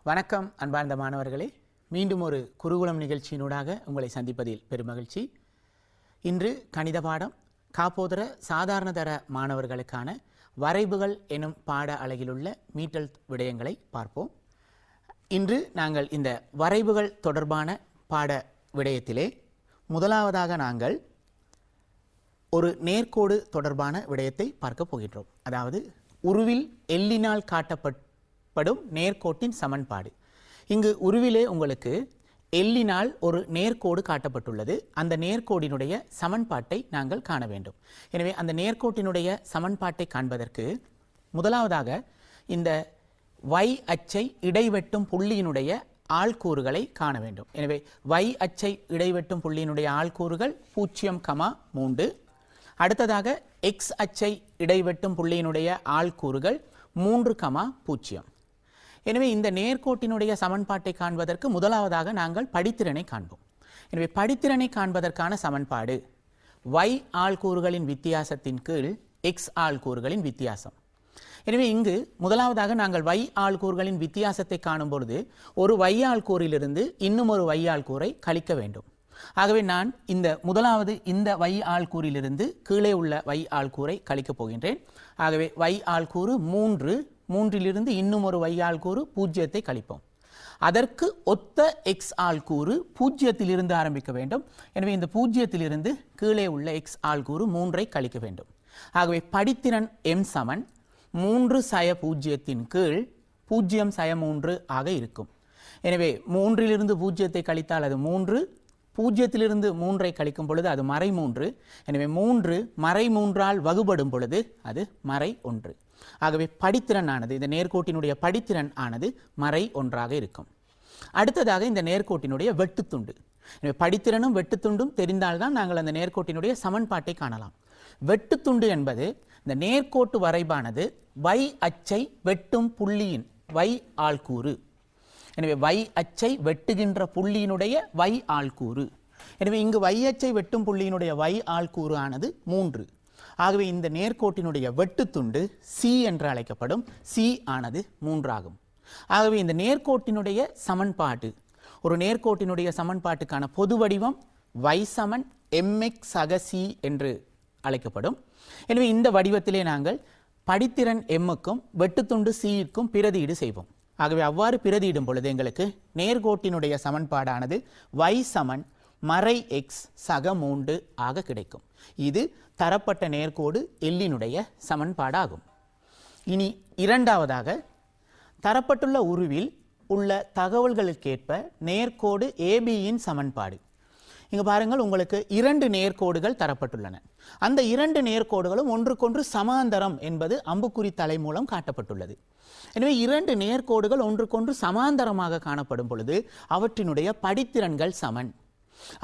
வணக்கம் அன்பார்ந்த மாணவர்களே, மீண்டும் ஒரு குருகுலம் நிகழ்ச்சியினூடாக உங்களை சந்திப்பதில் பெருமகிழ்ச்சி. இன்று கணித பாடம் காப்போதர சாதாரண தர மாணவர்களுக்கான வரைவுகள் எனும் பாட அலகிலுள்ள மீட்டல் விடயங்களை பார்ப்போம். இன்று நாங்கள் இந்த வரைவுகள் தொடர்பான பாட விடயத்திலே முதலாவதாக நாங்கள் ஒரு நேர்கோடு தொடர்பான விடயத்தை பார்க்க போகின்றோம். அதாவது உருவில் எல்லினால் காட்டப்படும் நேர்கோட்டின் சமன்பாடு. இங்கு உருவிலே உங்களுக்கு எல்லினால் ஒரு நேர்கோடு காட்டப்பட்டுள்ளது. அந்த நேர்கோடினுடைய சமன்பாட்டை நாங்கள் காண வேண்டும். எனவே அந்த நேர்கோட்டினுடைய சமன்பாட்டை காண்பதற்கு முதலாவதாக இந்த y அச்சை இடைவெட்டும் புள்ளியினுடைய ஆள்கூறுகளை காண வேண்டும். எனவே y அச்சை இடைவெட்டும் புள்ளியினுடைய ஆள்கூறுகள் 0, 3. அடுத்ததாக x அச்சை இடைவெட்டும் புள்ளியினுடைய ஆள்கூறுகள் 3, 0. எனவே இந்த நேர்கோட்டினுடைய சமன்பாட்டை காண்பதற்கு முதலாவதாக நாங்கள் படித்திறனை காண்போம். எனவே படித்திறனை காண்பதற்கான சமன்பாடு y ஆள்கூறுகளின் வித்தியாசத்தின் கீழ் x ஆள்கூறுகளின் வித்தியாசம். எனவே இங்கு முதலாவதாக நாங்கள் y ஆள்கூறுகளின் வித்தியாசத்தை காணும் பொழுது ஒரு y ஆள்கூறிலிருந்து இன்னும் ஒரு y ஆள்கூறை கழிக்க வேண்டும். ஆகவே நான் முதலாவது இந்த y ஆள்கூறிலிருந்து கீழே உள்ள y ஆள்கூறை கழிக்கப் போகின்றேன். ஆகவே y ஆள்கூறு 3, 3லிருந்து இன்னும் ஒரு y ஆள்கூறு 0 கழிப்போம். அதற்கு ஒத்த x ஆள்கூறு 0லிருந்து ஆரம்பிக்க வேண்டும். எனவே இந்த 0லிருந்து கீழே உள்ள x ஆள்கூறு 3ஐ கழிக்க வேண்டும். ஆகவே படித்திறன் m சமன் 3 சய 0 கீழ் 0 சய 3 ஆக இருக்கும். எனவே 3லிருந்து 0 கழித்தால் அது 3, 0லிருந்து 3ஐ கழிக்கும் பொழுது அது மறை 3. எனவே 3 மறை 3ஆல் வகுபடும் பொழுது அது மறை 1. ஆகவே படித்திறன் ஆனது, இந்த நேர்கோட்டினுடைய படித்திறன் ஆனது மறை 1ஆக இருக்கும். அடுத்ததாக இந்த நேர்கோட்டினுடைய வெட்டுத்துண்டு. எனவே படித்திறனும் வெட்டுத்துண்டும் தெரிந்தால்தான் நாங்கள் அந்த நேர்கோட்டினுடைய சமன்பாட்டை காணலாம். வெட்டுத்துண்டு என்பது இந்த நேர்கோட்டு வரைபானது y அச்சை வெட்டும் புள்ளியின் y ஆள்கூறு. எனவே y அச்சை வெட்டுகின்ற புள்ளியினுடைய y ஆள்கூறு. எனவே இங்கு y அச்சை வெட்டும் புள்ளியினுடைய y ஆள்கூறு ஆனது 3. ஆகவே இந்த நேர்கோட்டினுடைய வெட்டுத்துண்டு C என்று அழைக்கப்படும். C ஆனது 3 ஆகும். ஆகவே இந்த நேர்கோட்டினுடைய சமன்பாடு, ஒரு நேர்கோட்டினுடைய சமன்பாட்டுக்கான பொது வடிவம் y சமன் mx சக C என்று அழைக்கப்படும். எனவே இந்த வடிவத்திலே நாங்கள் படித்திறன் mக்கும் வெட்டுத்துண்டு Cக்கும் பிரதியீடு செய்வோம். ஆகவே அவ்வாறு பிரதியிடும் பொழுது எங்களுக்கு நேர்கோட்டினுடைய சமன்பாடானது y சமன் மறை x சக 3 ஆக கிடைக்கும். இது தரப்பட்ட நேர்கோடு எல்லினுடைய சமன்பாடாகும். இனி இரண்டாவதாக தரப்பட்டுள்ள உருவில் உள்ள தகவல்களுக்கேற்ப நேர்கோடு ABயின் சமன்பாடு. இங்கு பாருங்கள், உங்களுக்கு 2 நேர்கோடுகள் தரப்பட்டுள்ளன. அந்த 2 நேர்கோடுகளும் ஒன்றுக்கொன்று சமாந்தரம் என்பது அம்புக்குறி தலை மூலம் காட்டப்பட்டுள்ளது. எனவே 2 நேர்கோடுகள் ஒன்றுக்கொன்று சமாந்தரமாக காணப்படும் பொழுது அவற்றினுடைய படித்திறன்கள் சமன்.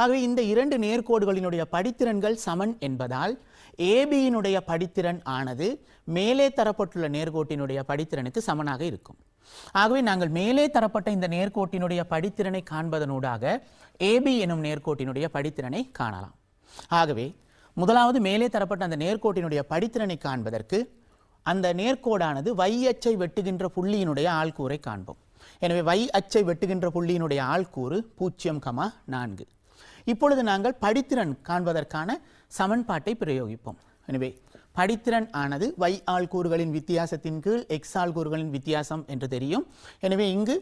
ஆகவே இந்த 2 நேர்கோடுகளினுடைய படித்திறன்கள் சமன் என்பதால் ABயினுடைய படித்திறன் ஆனது மேலே தரப்பட்டுள்ள நேர்கோட்டினுடைய படித்திறனுக்கு சமனாக இருக்கும். ஆகவே நாங்கள் மேலே தரப்பட்ட இந்த நேர்கோட்டினுடைய படித்திறனை காண்பதனூடாக AB எனும் நேர்கோட்டினுடைய படித்திறனை காணலாம். ஆகவே முதலாவது மேலே தரப்பட்ட அந்த நேர்கோட்டினுடைய படித்திறனை காண்பதற்கு அந்த நேர்கோடானது y அச்சை வெட்டுகின்ற புள்ளியினுடைய ஆள்கூறை காண்போம். எனவே y அச்சை வெட்டுகின்ற புள்ளியினுடைய ஆள்கூறு 0, 4. இப்பொழுது நாங்கள் படித்திறன் காண்பதற்கான சமன்பாட்டை பிரயோகிப்போம். எனவே படித்திறன் ஆனது y ஆள்கூறுகளின் வித்தியாசத்தின் கீழ் x ஆள்கூறுகளின் வித்தியாசம் என்று தெரியும். எனவே இங்கு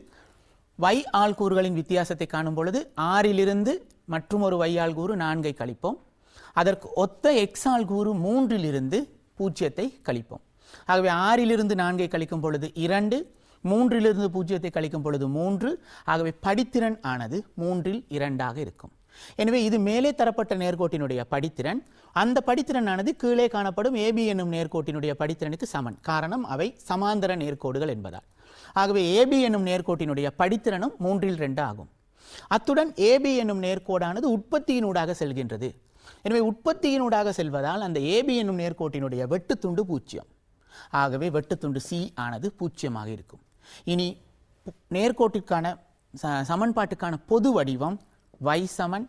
y ஆள்கூறுகளின் வித்தியாசத்தை காணும் பொழுது 6லிருந்து மற்றும் ஒரு y ஆள்கூறு 4ஐ கழிப்போம். அதற்கு ஒத்த x ஆள்கூறு 3லிருந்து 0ஐ கழிப்போம். ஆகவே 6லிருந்து 4ஐ கழிக்கும் பொழுது 2, 3லிருந்து 0ஐ கழிக்கும் பொழுது 3. ஆகவே படித்திறன் ஆனது 3ல் 2ஆக இருக்கும். எனவே இது மேலே தரப்பட்ட நேர்கோட்டினுடைய படித்திறன். அந்த படித்திறன் ஆனது கீழே காணப்படும் AB என்னும் நேர்கோட்டினுடைய படித்திறனுக்கு சமன். காரணம், அவை சமாந்தர நேர்கோடுகள் என்பதால். ஆகவே AB என்னும் நேர்கோட்டினுடைய படித்திறனும் 3ல் 2 ஆகும். அத்துடன் AB என்னும் நேர்கோடானது உற்பத்தியினூடாக செல்கின்றது. எனவே உற்பத்தியினூடாக செல்வதால் அந்த AB என்னும் நேர்கோட்டினுடைய வெட்டுத்துண்டு 0. ஆகவே வெட்டுத்துண்டு C ஆனது 0ஆக இருக்கும். இனி நேர்கோட்டிற்கான சமன்பாட்டுக்கான பொது வடிவம் y சமன்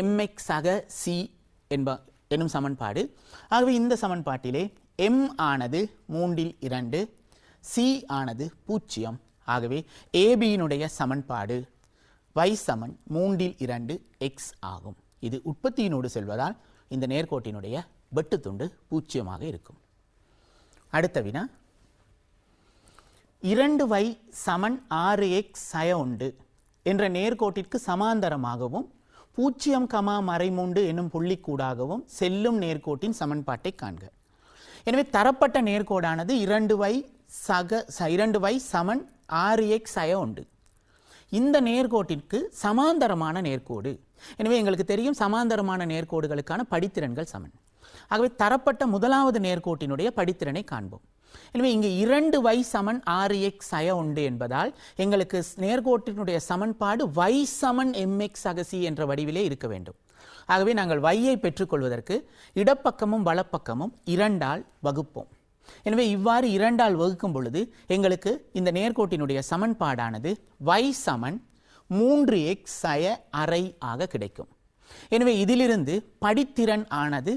mx சக C எனும் சமன்பாடு. ஆகவே இந்த சமன்பாட்டிலே m ஆனது 3ல் 2, C ஆனது 0 ஆகவே ஏபியினுடைய சமன்பாடு y சமன் 3/2 x ஆகும். இது உற்பத்தியினோடு செல்வதால் இந்த நேர்கோட்டினுடைய வெட்டுத்துண்டு 0 இருக்கும். அடுத்த வினா 2y சமன் 6x சய1 என்ற நேர்கோட்டிற்கு சமாந்தரமாகவும் 0, என்னும் புள்ளிக்கூடாகவும் செல்லும் நேர்கோட்டின் சமன்பாட்டை காண்க. எனவே தரப்பட்ட நேர்கோடானது 2y சமன் 6x சய1. இந்த நேர்கோட்டிற்கு சமாந்தரமான நேர்கோடு. எனவே எங்களுக்கு தெரியும் சமாந்தரமான நேர்கோடுகளுக்கான படித்திறன்கள் சமன். ஆகவே தரப்பட்ட முதலாவது நேர்கோட்டினுடைய படித்திறனை காண்போம். எனவே இங்கு 2y சமன் 6x சய1 என்பதால் எங்களுக்கு நேர்கோட்டினுடைய சமன்பாடு y சமன் mx சக c என்ற வடிவிலே இருக்க வேண்டும். ஆகவே நாங்கள் y-ஐ பெற்றுக்கொள்வதற்கு இடப்பக்கமும் வலப்பக்கமும் 2ஆல் வகுப்போம். எனவே இவ்வாறு 2ஆல் வகுக்கும் பொழுது எங்களுக்கு இந்த நேர்கோட்டினுடைய சமன்பாடானது y சமன் 3x சய அரை ஆக கிடைக்கும். எனவே இதிலிருந்து படித்திறன் ஆனது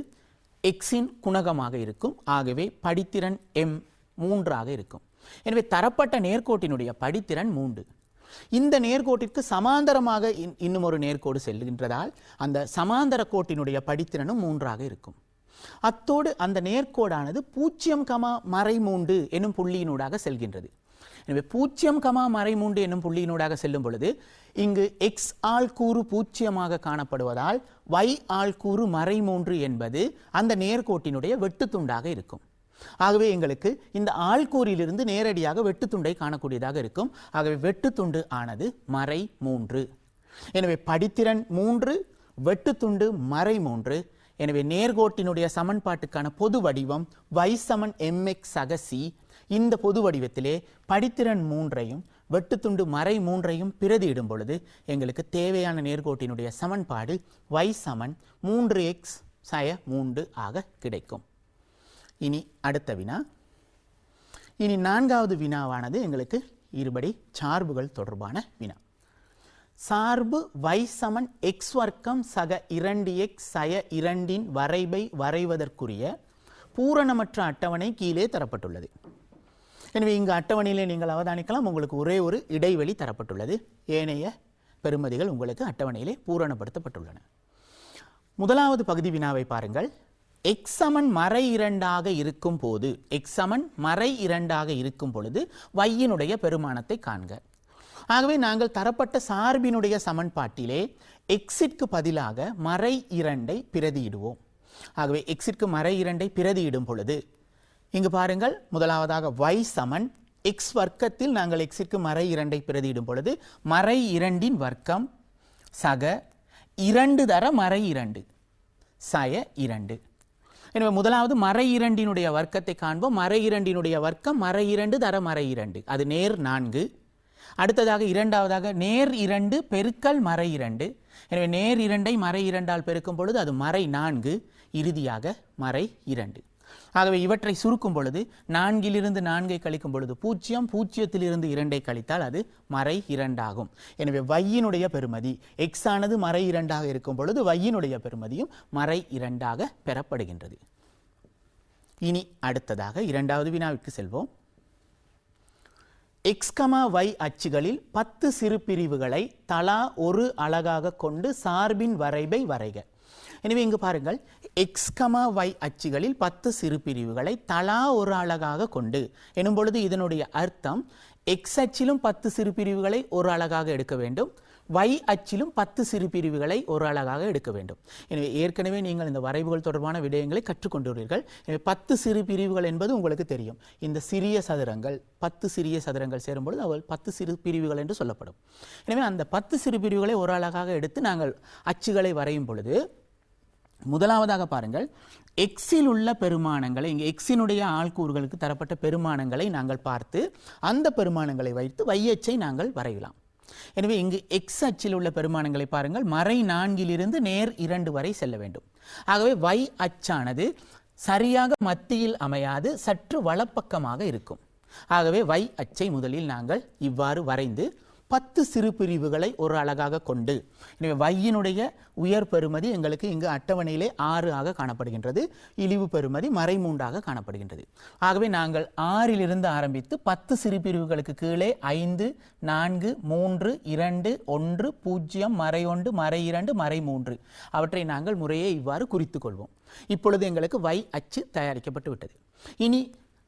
எக்ஸின் குணகமாக இருக்கும். ஆகவே படித்திறன் m 3 இருக்கும். எனவே தரப்பட்ட நேர்கோட்டினுடைய படித்திறன் 3. இந்த நேர்கோட்டிற்கு சமாந்தரமாக இன்னும் ஒரு நேர்கோடு செல்கின்றதால் அந்த சமாந்தர கோட்டினுடைய படித்திறனும் 3 இருக்கும். அத்தோடு அந்த நேர்கோடானது 0, என்னும் புள்ளியினூடாக செல்கின்றது. எனவே 0, என்னும் புள்ளியினூடாக செல்லும் பொழுது இங்கு x ஆல் கூறு 0 காணப்படுவதால் y ஆல் கூறு -3 என்பது அந்த நேர்கோட்டினுடைய வெட்டுத்துண்டாக இருக்கும். ஆகவே எங்களுக்கு இந்த ஆள்கூறிலிருந்து நேரடியாக வெட்டுத்துண்டை காணக்கூடியதாக இருக்கும். ஆகவே வெட்டுத்துண்டு ஆனது -3. எனவே படித்திறன் 3, வெட்டுத்துண்டு -3. எனவே நேர்கோட்டினுடைய சமன்பாட்டுக்கான பொது வடிவம் y சமன் mx சக c. இந்த பொது வடிவத்திலே படித்திறன் 3ஐயும் வெட்டுத்துண்டு -3ஐயும் பிரதியிடும் பொழுது எங்களுக்கு தேவையான நேர்கோட்டினுடைய சமன்பாடு y சமன் 3x சய 3 ஆக கிடைக்கும். இனி அடுத்த வினா. இனி 4வது வினாவானது எங்களுக்கு இருபடி சார்புகள் தொடர்பான வினா. சார்பு y சமன் x வர்க்கம் சக 2x சய 2இன் வரைபை வரைவதற்குரிய பூரணமற்ற அட்டவணை கீழே தரப்பட்டுள்ளது. எனவே இங்கு அட்டவணையிலே நீங்கள் அவதானிக்கலாம், உங்களுக்கு ஒரே ஒரு இடைவெளி தரப்பட்டுள்ளது. ஏனைய பெறுமதிகள் உங்களுக்கு அட்டவணையிலே பூரணப்படுத்தப்பட்டுள்ளன. முதலாவது பகுதி வினாவை பாருங்கள். x சமன் -2 இருக்கும் போது x சமன் -2 இருக்கும் பொழுது y-இனுடைய பெருமானத்தை காண்க. ஆகவே நாங்கள் தரப்பட்ட சார்பினுடைய சமன்பாட்டிலே x-ற்கு பதிலாக -2ஐ பிரதியிடுவோம். ஆகவே x-ற்கு -2ஐ பிரதியிடும் பொழுது இங்கு பாருங்கள், முதலாவதாக y சமன் x வர்க்கத்தில் நாங்கள் x-ற்கு -2ஐ பிரதியிடும் பொழுது -2இன் வர்க்கம் சக 2 தர -2 சய 2. எனவே முதலாவது -2இனுடைய வர்க்கத்தை காண்போம். -2இனுடைய வர்க்கம் -2 தர -2, அது நேர் 4. அடுத்ததாக இரண்டாவதாக நேர் 2 பெருக்கல் -2. எனவே நேர் 2ஐ -2ஆல் பெருக்கும் பொழுது அது -4, இறுதியாக -2. ஆகவே இவற்றை சுருக்கும் பொழுது 4இலிருந்து 4ஐ கழிக்கும் பொழுது 0, 0இலிருந்து 2ஐ கழித்தால் அது -2 ஆகும். எனவே y-இனுடைய பெறுமதி x ஆனது -2 இருக்கும் பொழுது y-இனுடைய பெறுமதியும் -2 பெறப்படுகின்றது. இனி அடுத்ததாக இரண்டாவது வினாவிற்கு செல்வோம். x, y அச்சுகளில் 10 சிறு பிரிவுகளை தலா ஒரு அலகாக கொண்டு சார்பின் வரைபை வரைக. எனவே இங்கு பாருங்கள், x, y அச்சுகளில் 10 சிறு பிரிவுகளை தலா ஒரு அலகாக கொண்டு எனும் பொழுது இதனுடைய அர்த்தம் x அச்சிலும் 10 சிறு பிரிவுகளை ஒரு அலகாக எடுக்க வேண்டும், y அச்சிலும் 10 சிறு பிரிவுகளை ஒரு அலகாக எடுக்க வேண்டும். எனவே ஏற்கனவே நீங்கள் இந்த வரைவுகள் தொடர்பான விடயங்களை கற்றுக்கொண்டுள்ளீர்கள். எனவே 10 சிறு பிரிவுகள் என்பது உங்களுக்கு தெரியும். இந்த சிறிய சதுரங்கள் 10 சிறிய சதுரங்கள் சேரும்பொழுது அவை 10 சிறு பிரிவுகள் என்று சொல்லப்படும். எனவே அந்த 10 சிறு பிரிவுகளை ஒரு அலகாக எடுத்து நாங்கள் அச்சுகளை வரையும் பொழுது முதலாவதாக பாருங்கள், எக்ஸில் உள்ள பெருமானங்களை, இங்கே எக்ஸினுடைய ஆள்கூறுகளுக்கு தரப்பட்ட பெருமானங்களை நாங்கள் பார்த்து அந்த பெருமானங்களை வைத்து y அச்சை நாங்கள் வரையலாம். எனவே இங்கு எக்ஸ் அச்சில் உள்ள பெருமானங்களை பாருங்கள், -4இலிருந்து நேர் 2 வரை செல்ல வேண்டும். ஆகவே y அச்சானது சரியாக மத்தியில் அமையாது சற்று வலப்பக்கமாக இருக்கும். ஆகவே y அச்சை முதலில் நாங்கள் இவ்வாறு வரைந்து 10 சிறு பிரிவுகளை ஒரு அலகாக கொண்டு. எனவே வையினுடைய உயர் பெறுமதி எங்களுக்கு இங்கு அட்டவணையிலே 6 ஆக காணப்படுகின்றது. இழிவு பெறுமதி மறைமூன்றாக காணப்படுகின்றது. ஆகவே நாங்கள் 6 ஆரம்பித்து 10 சிறு பிரிவுகளுக்கு கீழே 5, 4, 3, 2, 1, 0, மறை 1, மறை 2, மறை 3 அவற்றை நாங்கள் முறையே இவ்வாறு குறித்துக் கொள்வோம். இப்பொழுது எங்களுக்கு வை அச்சு தயாரிக்கப்பட்டு விட்டது. இனி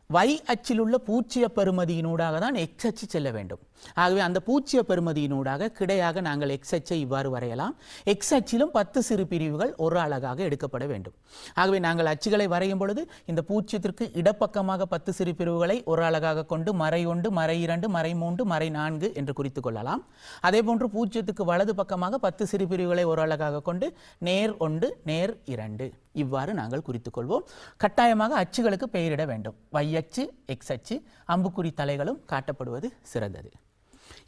வை அச்சில் உள்ள பூச்சிய பெறுமதியினூடாக தான் எக்ஸ் அச்சு செல்ல வேண்டும். ஆகவே அந்த பூச்சிய பெறுமதியினூடாக கிடையாக நாங்கள் எக்ஸ் அச்சை இவ்வாறு வரையலாம். எக்ஸ் அச்சிலும் 10 சிறு பிரிவுகள் ஒரு அலகாக எடுக்கப்பட வேண்டும். ஆகவே நாங்கள் அச்சுகளை வரையும் பொழுது இந்த பூச்சியத்திற்கு இடப்பக்கமாக 10 சிறு பிரிவுகளை ஒரு அலகாக கொண்டு மறை 1, மறை 2, மறை 3, மறை 4 என்று குறித்துக் கொள்ளலாம். அதே போன்று பூச்சியத்துக்கு வலது பக்கமாக 10 சிறு பிரிவுகளை ஒரு அலகாக கொண்டு நேர் 1, நேர் 2 இவ்வாறு நாங்கள் குறித்துக் கொள்வோம். கட்டாயமாக அச்சுகளுக்கு பெயரிட வேண்டும். வை அச்சு, எக்ஸ் அச்சு, அம்புக்குறி தலைகளும் காட்டப்படுவது சிறந்தது.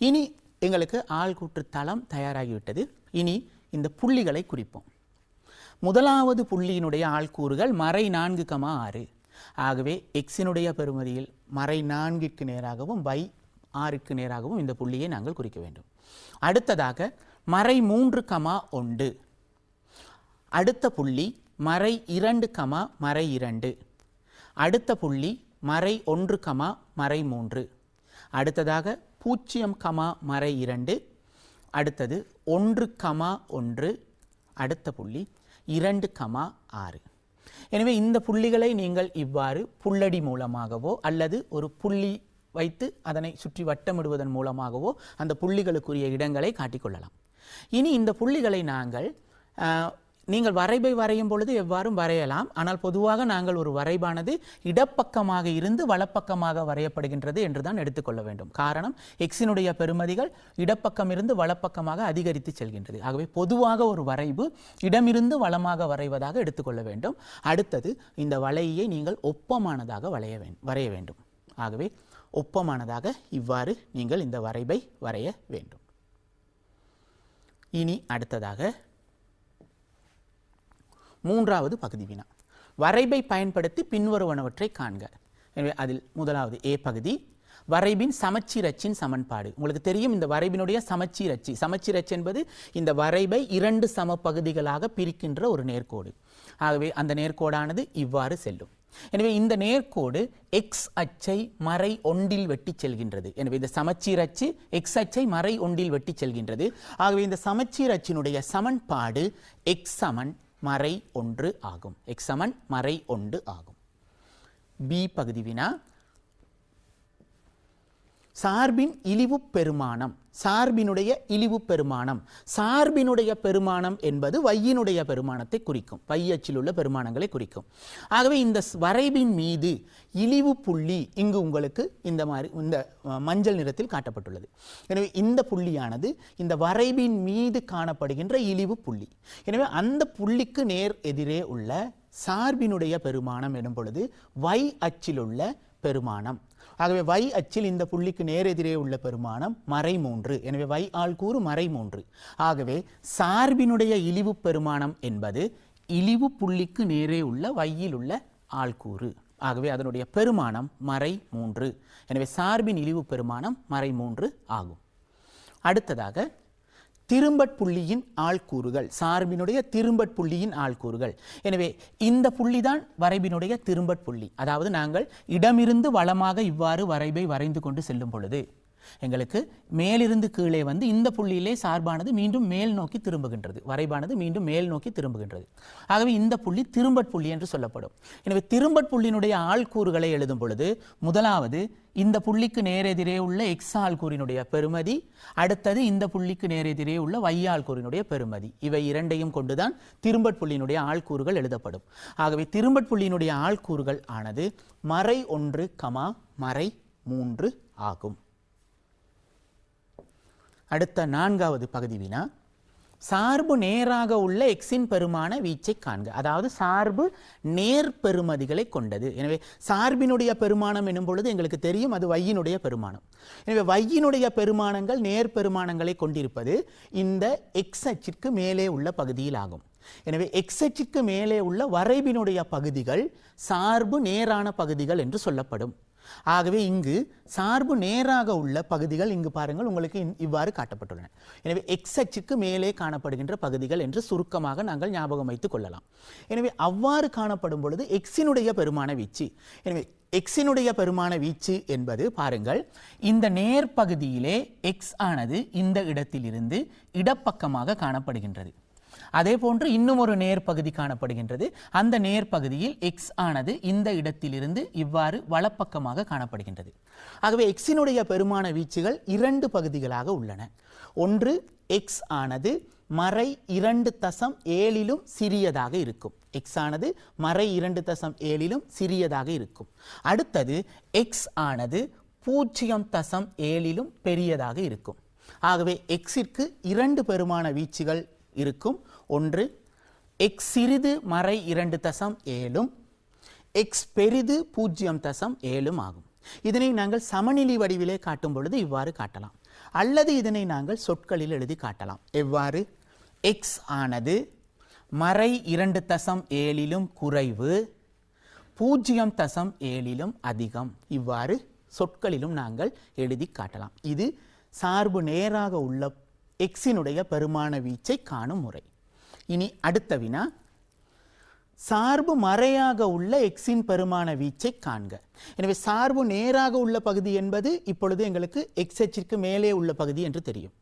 இனி எங்களுக்கு ஆள்கூற்று தளம் தயாராகிவிட்டது. இனி இந்த புள்ளிகளை குறிப்போம். முதலாவது புள்ளியினுடைய ஆள்கூறுகள் மறை 4,6. ஆகவே எக்ஸினுடைய பெறுமதியில் மறை 4க்கு நேராகவும் வை 6க்கு நேராகவும் இந்த புள்ளியை நாங்கள் குறிக்க வேண்டும். அடுத்ததாக மறை 3,1. அடுத்த புள்ளி மறை 2, மறை 2. அடுத்த புள்ளி மறை 1, மறை 3. அடுத்ததாக 0, மறை 2. அடுத்தது 1, 1. அடுத்த புள்ளி 2, 6. எனவே இந்த புள்ளிகளை நீங்கள் இவ்வாறு புள்ளடி மூலமாகவோ அல்லது ஒரு புள்ளி வைத்து அதனை சுற்றி வட்டமிடுவதன் மூலமாகவோ அந்த புள்ளிகளுக்குரிய இடங்களை காட்டிக்கொள்ளலாம். இனி இந்த புள்ளிகளை நீங்கள் வரைபை வரையும் பொழுது எவ்வாறும் வரையலாம். ஆனால் பொதுவாக நாங்கள் ஒரு வரைபானது இடப்பக்கமாக இருந்து வலப்பக்கமாக வரையப்படுகின்றது என்றுதான் எடுத்துக்கொள்ள வேண்டும். காரணம், எக்ஸினுடைய பெறுமதிகள் இடப்பக்கம் இருந்து வலப்பக்கமாக அதிகரித்து செல்கின்றது. ஆகவே பொதுவாக ஒரு வரைவு இடமிருந்து வலமாக வரைவதாக எடுத்துக்கொள்ள வேண்டும். அடுத்தது இந்த வளையை நீங்கள் ஒப்பமானதாக வரைய வேண்டும். ஆகவே ஒப்பமானதாக இவ்வாறு நீங்கள் இந்த வரைபை வரைய வேண்டும். இனி அடுத்ததாக மூன்றாவது பகுதி வினா. வரைபை பயன்படுத்தி பின்வருவனவற்றை காண்க. எனவே அதில் முதலாவது ஏ பகுதி, வரைபின் சமச்சீர் அச்சின் சமன்பாடு. உங்களுக்கு தெரியும் இந்த வரைபினுடைய சமச்சீர் அச்சு. சமச்சீர் அச்சு என்பது இந்த வரைபை 2 சம பகுதிகளாக பிரிக்கின்ற ஒரு நேர்கோடு. ஆகவே அந்த நேர்கோடானது இவ்வாறு செல்லும். எனவே இந்த நேர்கோடு எக்ஸ் அச்சை மறை 1 வெட்டி செல்கின்றது. எனவே இந்த சமச்சீர் அச்சு எக்ஸ் அச்சை மறை 1 வெட்டி செல்கின்றது. ஆகவே இந்த சமச்சீர் அச்சினுடைய சமன்பாடு எக்ஸ் சமன் மறை 1 ஆகும். எக்ஸ் சமன் மறை 1 ஆகும். பி பகுதி வினா. சார்பின் இழிவு பெருமானம். சார்பினுடைய இழிவு பெருமானம். சார்பினுடைய பெருமானம் என்பது வையினுடைய பெருமானத்தை குறிக்கும். வை அச்சில் உள்ள பெருமானங்களை குறிக்கும். ஆகவே இந்த வரைபின் மீது இழிவு புள்ளி இங்கு உங்களுக்கு இந்த மஞ்சள் நிறத்தில் காட்டப்பட்டுள்ளது. எனவே இந்த புள்ளியானது இந்த வரைபின் மீது காணப்படுகின்ற இழிவு புள்ளி. எனவே அந்த புள்ளிக்கு நேர் எதிரே உள்ள சார்பினுடைய பெருமானம் எனும் பொழுது வை அச்சில் உள்ள பெருமானம். ஆகவே வை அச்சில் இந்த புள்ளிக்கு நேரெதிரே உள்ள பெருமானம் மறை 3. எனவே வை ஆள்கூறு மறை 3. ஆகவே சார்பினுடைய இழிவு பெருமானம் என்பது இழிவு புள்ளிக்கு நேரே உள்ள வையில் உள்ள ஆள்கூறு. ஆகவே அதனுடைய பெருமானம் மறை 3. எனவே சார்பின் இழிவு பெருமானம் மறை 3 ஆகும். அடுத்ததாக திரும்பட்புள்ளியின் ஆள்கூறுகள். சார்பினுடைய திரும்பட்புள்ளியின் ஆள்கூறுகள். எனவே இந்த புள்ளிதான் வரைபினுடைய திரும்பட்புள்ளி. அதாவது நாங்கள் இடமிருந்து வலமாக இவ்வாறு வரைபை வரைந்து கொண்டு செல்லும் பொழுது எங்களுக்கு மேலிருந்து கீழே வந்து இந்த புள்ளியிலே சார்பானது மீண்டும் மேல் நோக்கி திரும்புகின்றது. வரைபானது மீண்டும் மேல் நோக்கி திரும்புகின்றது. ஆகவே இந்த புள்ளி திரும்பட்புள்ளி என்று சொல்லப்படும். எனவே திரும்பட்புள்ளியினுடைய ஆள்கூறுகளை எழுதும் பொழுது முதலாவது இந்த புள்ளிக்கு நேரெதிரே உள்ள எக்ஸ் ஆள்கூறினுடைய பெறுமதி, அடுத்தது இந்த புள்ளிக்கு நேரெதிரே உள்ள y ஆள்கூறினுடைய பெறுமதி. இவை இரண்டையும் கொண்டுதான் திரும்பட்புள்ளியினுடைய ஆள்கூறுகள் எழுதப்படும். ஆகவே திரும்பட்புள்ளியினுடைய ஆள்கூறுகள் ஆனது மறை 1, மறை 3 ஆகும். அடுத்த 4வது பகுதி வினா. சார்பு நேராக உள்ள எக்ஸின் பெருமான வீச்சை காண்க. அதாவது சார்பு நேர் பெறுமதிகளை கொண்டது. எனவே சார்பினுடைய பெருமானம் எனும் பொழுது எங்களுக்கு தெரியும் அது வையினுடைய பெருமானம். எனவே வையினுடைய பெருமானங்கள் நேர் பெருமானங்களை கொண்டிருப்பது இந்த எக்ஸ் அச்சிற்கு மேலே உள்ள பகுதியில் ஆகும். எனவே எக்ஸ் அச்சிற்கு மேலே உள்ள வரைபினுடைய பகுதிகள் சார்பு நேரான பகுதிகள் என்று சொல்லப்படும். ஆகவே இங்கு சார்பு நேராக உள்ள பகுதிகள் இங்கு பாருங்கள் உங்களுக்கு இவ்வாறு காட்டப்பட்டுள்ளன. எனவே எக்ஸ் அச்சுக்கு மேலே காணப்படுகின்ற பகுதிகள் என்று சுருக்கமாக நாங்கள் ஞாபகம் வைத்துக் கொள்ளலாம். எனவே அவ்வாறு காணப்படும் பொழுது எக்ஸினுடைய பெருமான வீச்சு, எனவே எக்ஸினுடைய பெருமான வீச்சு என்பது பாருங்கள் இந்த நேர்பகுதியிலே எக்ஸ் ஆனது இந்த இடத்திலிருந்து இடப்பக்கமாக காணப்படுகின்றது. அதே போன்று இன்னும் ஒரு நேர்பகுதி காணப்படுகின்றது. அந்த நேர்பகுதியில் எக்ஸ் ஆனது இந்த இடத்திலிருந்து இவ்வாறு வலப்பக்கமாக காணப்படுகின்றது. ஆகவே எக்ஸினுடைய பெருமான வீச்சுகள் 2 பகுதிகளாக உள்ளன. ஒன்று எக்ஸ் ஆனது மறை 2.7 சிறியதாக இருக்கும். எக்ஸ் ஆனது மறை 2.7 சிறியதாக இருக்கும். அடுத்தது எக்ஸ் ஆனது 0.7 பெரியதாக இருக்கும். ஆகவே எக்ஸிற்கு 2 பெருமான வீச்சுகள் இருக்கும். ஒன்று எக்ஸ் சிறிது மறை 2.7 எக்ஸ் பெரிது 0.7 ஆகும். இதனை நாங்கள் சமநிலை வடிவிலே காட்டும் பொழுது இவ்வாறு காட்டலாம். அல்லது இதனை நாங்கள் சொற்களில் எழுதி காட்டலாம். எவ்வாறு? எக்ஸ் ஆனது மறை 2.7 குறைவு 0.7 அதிகம். இவ்வாறு சொற்களிலும் நாங்கள் எழுதி காட்டலாம். இது சார்பு நேராக உள்ள எக்ஸினுடைய பெருமான வீச்சை காணும் முறை. இனி அடுத்த வினா, சார்பு மறையாக உள்ள எக்ஸின் பெருமான வீச்சை காண்க. எனவே சார்பு நேராக உள்ள பகுதி என்பது இப்பொழுது எங்களுக்கு எக்ஸ் அச்சிற்கு மேலே உள்ள பகுதி என்று தெரியும்.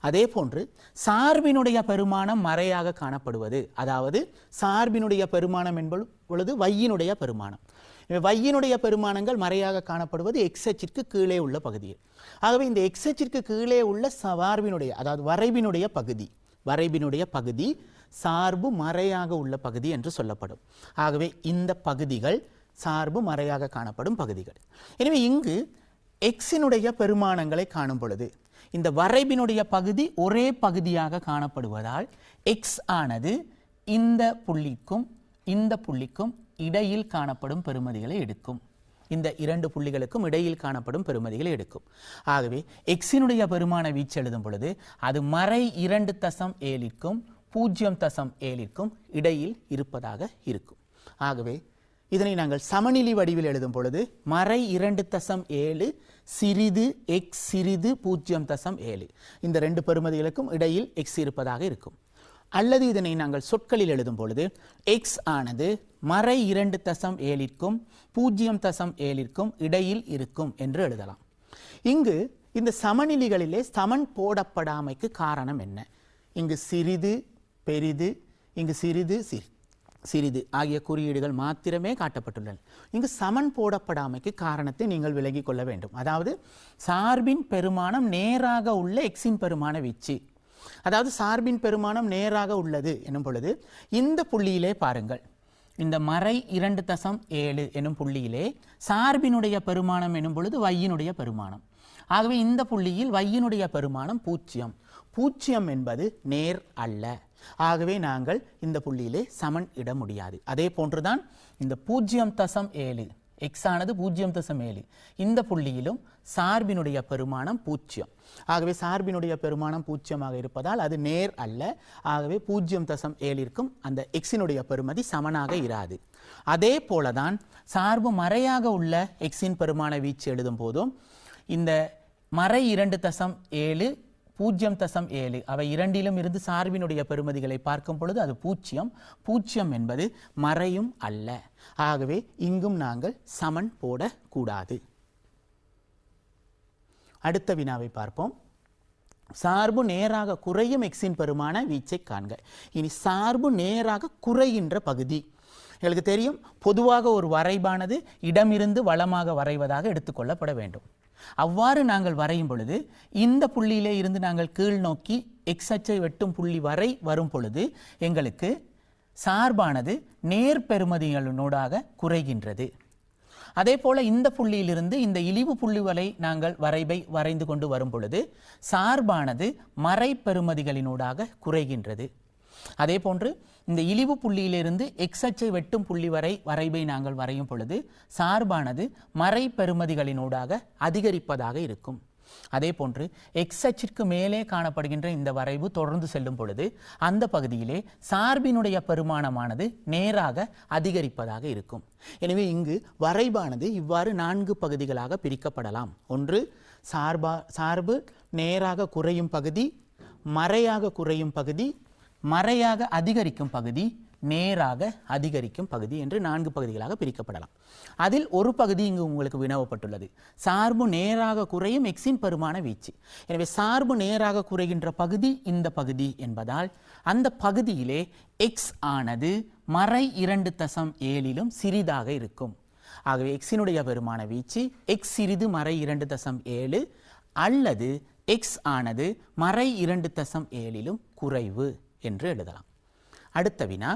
அதே போன்று சார்பினுடைய பெருமானம் மறையாக காணப்படுவது, அதாவது சார்பினுடைய பெருமானம் என்பது பொழுது வையினுடைய பெருமானம். வையினுடைய பெருமானங்கள் மறையாக காணப்படுவது எக்ஸ் அச்சிற்கு கீழே உள்ள பகுதியில். ஆகவே இந்த எக்ஸ் அச்சிற்கு கீழே உள்ள சார்பினுடைய அதாவது வரைபினுடைய பகுதி சார்பு மறையாக உள்ள பகுதி என்று சொல்லப்படும். ஆகவே இந்த பகுதிகள் சார்பு மறையாக காணப்படும் பகுதிகள். எனவே இங்கு எக்ஸினுடைய பெருமானங்களை காணும் பொழுது இந்த வரைபினுடைய பகுதி ஒரே பகுதியாக காணப்படுவதால் எக்ஸ் ஆனது இந்த புள்ளிக்கும் இந்த புள்ளிக்கும் இடையில் காணப்படும் பெறுமதிகளை எடுக்கும். இந்த 2 புள்ளிகளுக்கும் இடையில் காணப்படும் பெறுமதிகளை எடுக்கும். ஆகவே எக்ஸினுடைய பெருமான வீச்சு எழுதும் பொழுது அது மறை 2.7க்கும் 0.7க்கும் இடையில் இருப்பதாக இருக்கும். ஆகவே இதனை நாங்கள் சமநிலை வடிவில் எழுதும் பொழுது மறை 2.7 சிறிது எக்ஸ் சிறிது 0.7 இந்த 2 பெறுமதிகளுக்கும் இடையில் எக்ஸ் இருப்பதாக இருக்கும். அல்லது இதனை நாங்கள் சொற்களில் எழுதும் பொழுது எக்ஸ் ஆனது மறை 2.7க்கும் 0.7க்கும் இடையில் இருக்கும் என்று எழுதலாம். இங்கு இந்த சமநிலைகளிலே சமன் போடப்படாமைக்கு காரணம் என்ன? இங்கு சிறிது பெரிது, இங்கு சிறிது சிறிது ஆகிய குறியீடுகள் மாத்திரமே காட்டப்பட்டுள்ளன. இங்கு சமன் போடப்படாமைக்கு காரணத்தை நீங்கள் விலகிக் கொள்ள வேண்டும். அதாவது சார்பின் பெருமானம் நேராக உள்ள எக்ஸின் பெருமான வீச்சு, அதாவது சார்பின் பெருமானம் நேராக உள்ளது எனும் பொழுது இந்த புள்ளியிலே பாருங்கள், இந்த மறை 2.7 எனும் புள்ளியிலே சார்பினுடைய பெருமானம் எனும் பொழுது வையினுடைய பெருமானம். ஆகவே இந்த புள்ளியில் வையினுடைய பெருமானம் 0 என்பது நேர் அல்ல. ஆகவே நாங்கள் இந்த புள்ளியிலே சமன் இட முடியாது. அதே போன்றுதான் இந்த 0.7 எக்ஸ் ஆனது 0.7 இந்த புள்ளியிலும் சார்பினுடைய பெருமானம் 0. ஆகவே சார்பினுடைய பெருமானம் 0 இருப்பதால் அது நேர் அல்ல. ஆகவே 0.7ற்கும் அந்த எக்ஸினுடைய பெருமதி சமனாக இராது. அதே போலதான் சார்பு மறையாக உள்ள எக்ஸின் பெருமான வீச்சு எழுதும் போதும் இந்த மறை 2.7 0.7 அவை இரண்டிலும் இருந்து சார்பினுடைய பெறுமதிகளை பார்க்கும் பொழுது அது 0 என்பது மறையும் அல்ல. ஆகவே இங்கும் நாங்கள் சமன் போடக்கூடாது. அடுத்த வினாவை பார்ப்போம். சார்பு நேராக குறையும் எக்ஸின் பெருமான வீச்சை காண்க. இனி சார்பு நேராக குறைகின்ற பகுதி எங்களுக்கு தெரியும். பொதுவாக ஒரு வரைபானது இடமிருந்து வலமாக வரைவதாக எடுத்துக்கொள்ளப்பட வேண்டும். அவ்வாறு நாங்கள் வரையும் பொழுது இந்த புள்ளியிலே இருந்து நாங்கள் கீழ் நோக்கி எக்ஸ் அச்சை வெட்டும் புள்ளி வரை வரும் பொழுது எங்களுக்கு சார்பானது நேர் பெறுமதிகளோடாக குறைகின்றது. அதே போல இந்த புள்ளியிலிருந்து இந்த இழிவு புள்ளி வரை நாங்கள் வரைபை வரைந்து கொண்டு வரும் பொழுது சார்பானது மறை பெறுமதிகளினூடாக குறைகின்றது. அதே போன்று இந்த இழிவு புள்ளியிலிருந்து எக்ஸ் அச்சை வெட்டும் புள்ளி வரை வரைபை நாங்கள் வரையும் பொழுது சார்பானது மறை பெறுமதிகளினூடாக அதிகரிப்பதாக இருக்கும். அதே போன்று எக்ஸ் அச்சிற்கு மேலே காணப்படுகின்ற இந்த வரைவு தொடர்ந்து செல்லும் பொழுது அந்த பகுதியிலே சார்பினுடைய பெருமானமானது நேராக அதிகரிப்பதாக இருக்கும். எனவே இங்கு வரைபானது இவ்வாறு 4 பகுதிகளாக பிரிக்கப்படலாம். ஒன்று சார்பு நேராக குறையும் பகுதி, மறையாக குறையும் பகுதி, மறையாக அதிகரிக்கும் பகுதி, நேராக அதிகரிக்கும் பகுதி என்று 4 பகுதிகளாக பிரிக்கப்படலாம். அதில் ஒரு பகுதி இங்கு உங்களுக்கு வினவப்பட்டுள்ளது. சார்பு நேராக குறையும் எக்ஸின் பெருமான வீச்சு. எனவே சார்பு நேராக குறைகின்ற பகுதி இந்த பகுதி என்பதால் அந்த பகுதியிலே எக்ஸ் ஆனது மறை 2.7 சிறிதாக இருக்கும். ஆகவே எக்ஸினுடைய பெருமான வீச்சு எக்ஸ் சிறிது மறை 2.7 அல்லது எக்ஸ் ஆனது மறை 2.7 குறைவு என்று எழுதலாம். அடுத்த வினா,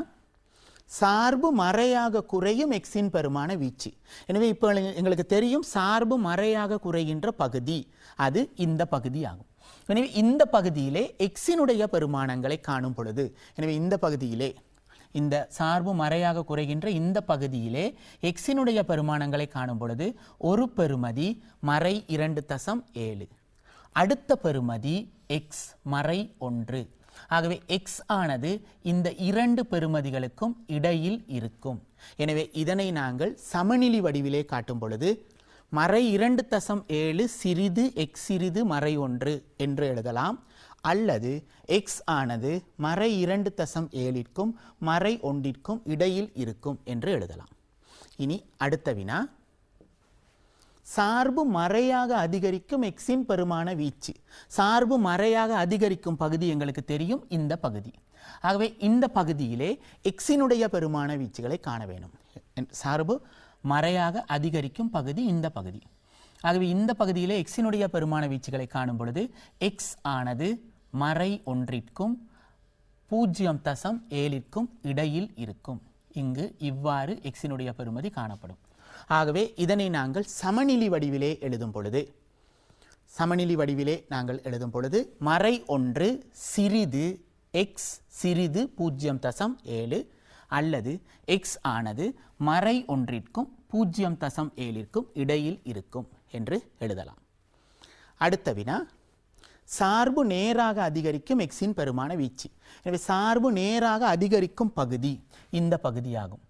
சார்பு மறையாக குறையும் எக்ஸின் பெருமான வீச்சு. எனவே இப்போ எங்களுக்கு தெரியும் சார்பு மறையாக குறைகின்ற பகுதி அது இந்த பகுதி ஆகும். எனவே இந்த பகுதியிலே எக்ஸினுடைய பெருமானங்களை காணும் பொழுது, எனவே இந்த பகுதியிலே இந்த சார்பு மறையாக குறைகின்ற இந்த பகுதியிலே எக்ஸினுடைய பெருமானங்களை காணும் பொழுது ஒரு பெருமதி மறை 2.7, அடுத்த பெருமதி எக்ஸ் மறை 1. ஆகவே எக்ஸ் ஆனது இந்த 2 பெருமதிகளுக்கும் இடையில் இருக்கும். எனவே இதனை நாங்கள் சமநிலை வடிவிலே காட்டும் பொழுது மறை 2.7 சிறிது எக்ஸ் சிறிது மறை 1 என்று எழுதலாம். அல்லது எக்ஸ் ஆனது மறை 2.7க்கும் மறை 1க்கும் இடையில் இருக்கும் என்று எழுதலாம். இனி அடுத்த வினா, சார்பு மறையாக அதிகரிக்கும் எக்ஸின் பெருமான வீச்சு. சார்பு மறையாக அதிகரிக்கும் பகுதி எங்களுக்கு தெரியும் இந்த பகுதி. ஆகவே இந்த பகுதியிலே எக்ஸினுடைய பெருமான வீச்சுகளை காண வேண்டும். சார்பு மறையாக அதிகரிக்கும் பகுதி இந்த பகுதி. ஆகவே இந்த பகுதியிலே எக்ஸினுடைய பெருமான வீச்சுகளை காணும் பொழுது எக்ஸ் ஆனது மறை 1க்கும் 0.7க்கும் இடையில் இருக்கும். இங்கு இவ்வாறு எக்ஸினுடைய பெருமதி காணப்படும். ஆகவே இதனை நாங்கள் சமநிலை வடிவிலே எழுதும் பொழுது மறை 1 சிறிது எக்ஸ் சிறிது 0.7 அல்லது எக்ஸ் ஆனது மறை 1க்கும் 0.7க்கும் இடையில் இருக்கும் என்று எழுதலாம். அடுத்த வினா, சார்பு நேராக அதிகரிக்கும் எக்ஸின் பெருமான வீச்சு. எனவே சார்பு நேராக அதிகரிக்கும் பகுதி இந்த பகுதியாகும்.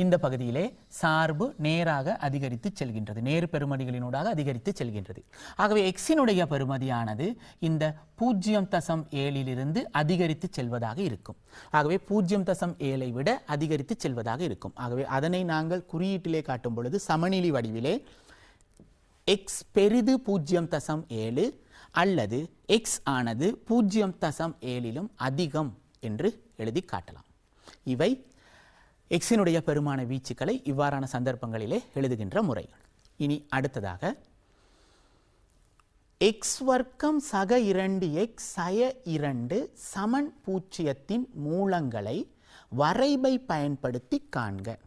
இந்த பகுதியிலே சார்பு நேராக அதிகரித்து செல்கின்றது, நேர் பெருமதிகளினூடாக அதிகரித்து செல்கின்றது. ஆகவே எக்ஸினுடைய பெருமதியானது இந்த 0.7 அதிகரித்து செல்வதாக இருக்கும். ஆகவே 0.7 விட அதிகரித்து செல்வதாக இருக்கும். ஆகவே அதனை நாங்கள் குறியீட்டிலே காட்டும் பொழுது சமநிலை வடிவிலே எக்ஸ் பெரிது 0.7 அல்லது எக்ஸ் ஆனது 0.7 அதிகம் என்று எழுதி காட்டலாம். இவை எக்ஸினுடைய பெருமான வீச்சுக்களை இவ்வாறான சந்தர்ப்பங்களிலே எழுதுகின்ற முறைகள். இனி அடுத்ததாக எக்ஸ் வர்க்கம் சக 2x சய 2 சமன் 0 மூலங்களை வரைபை பயன்படுத்தி காண்க.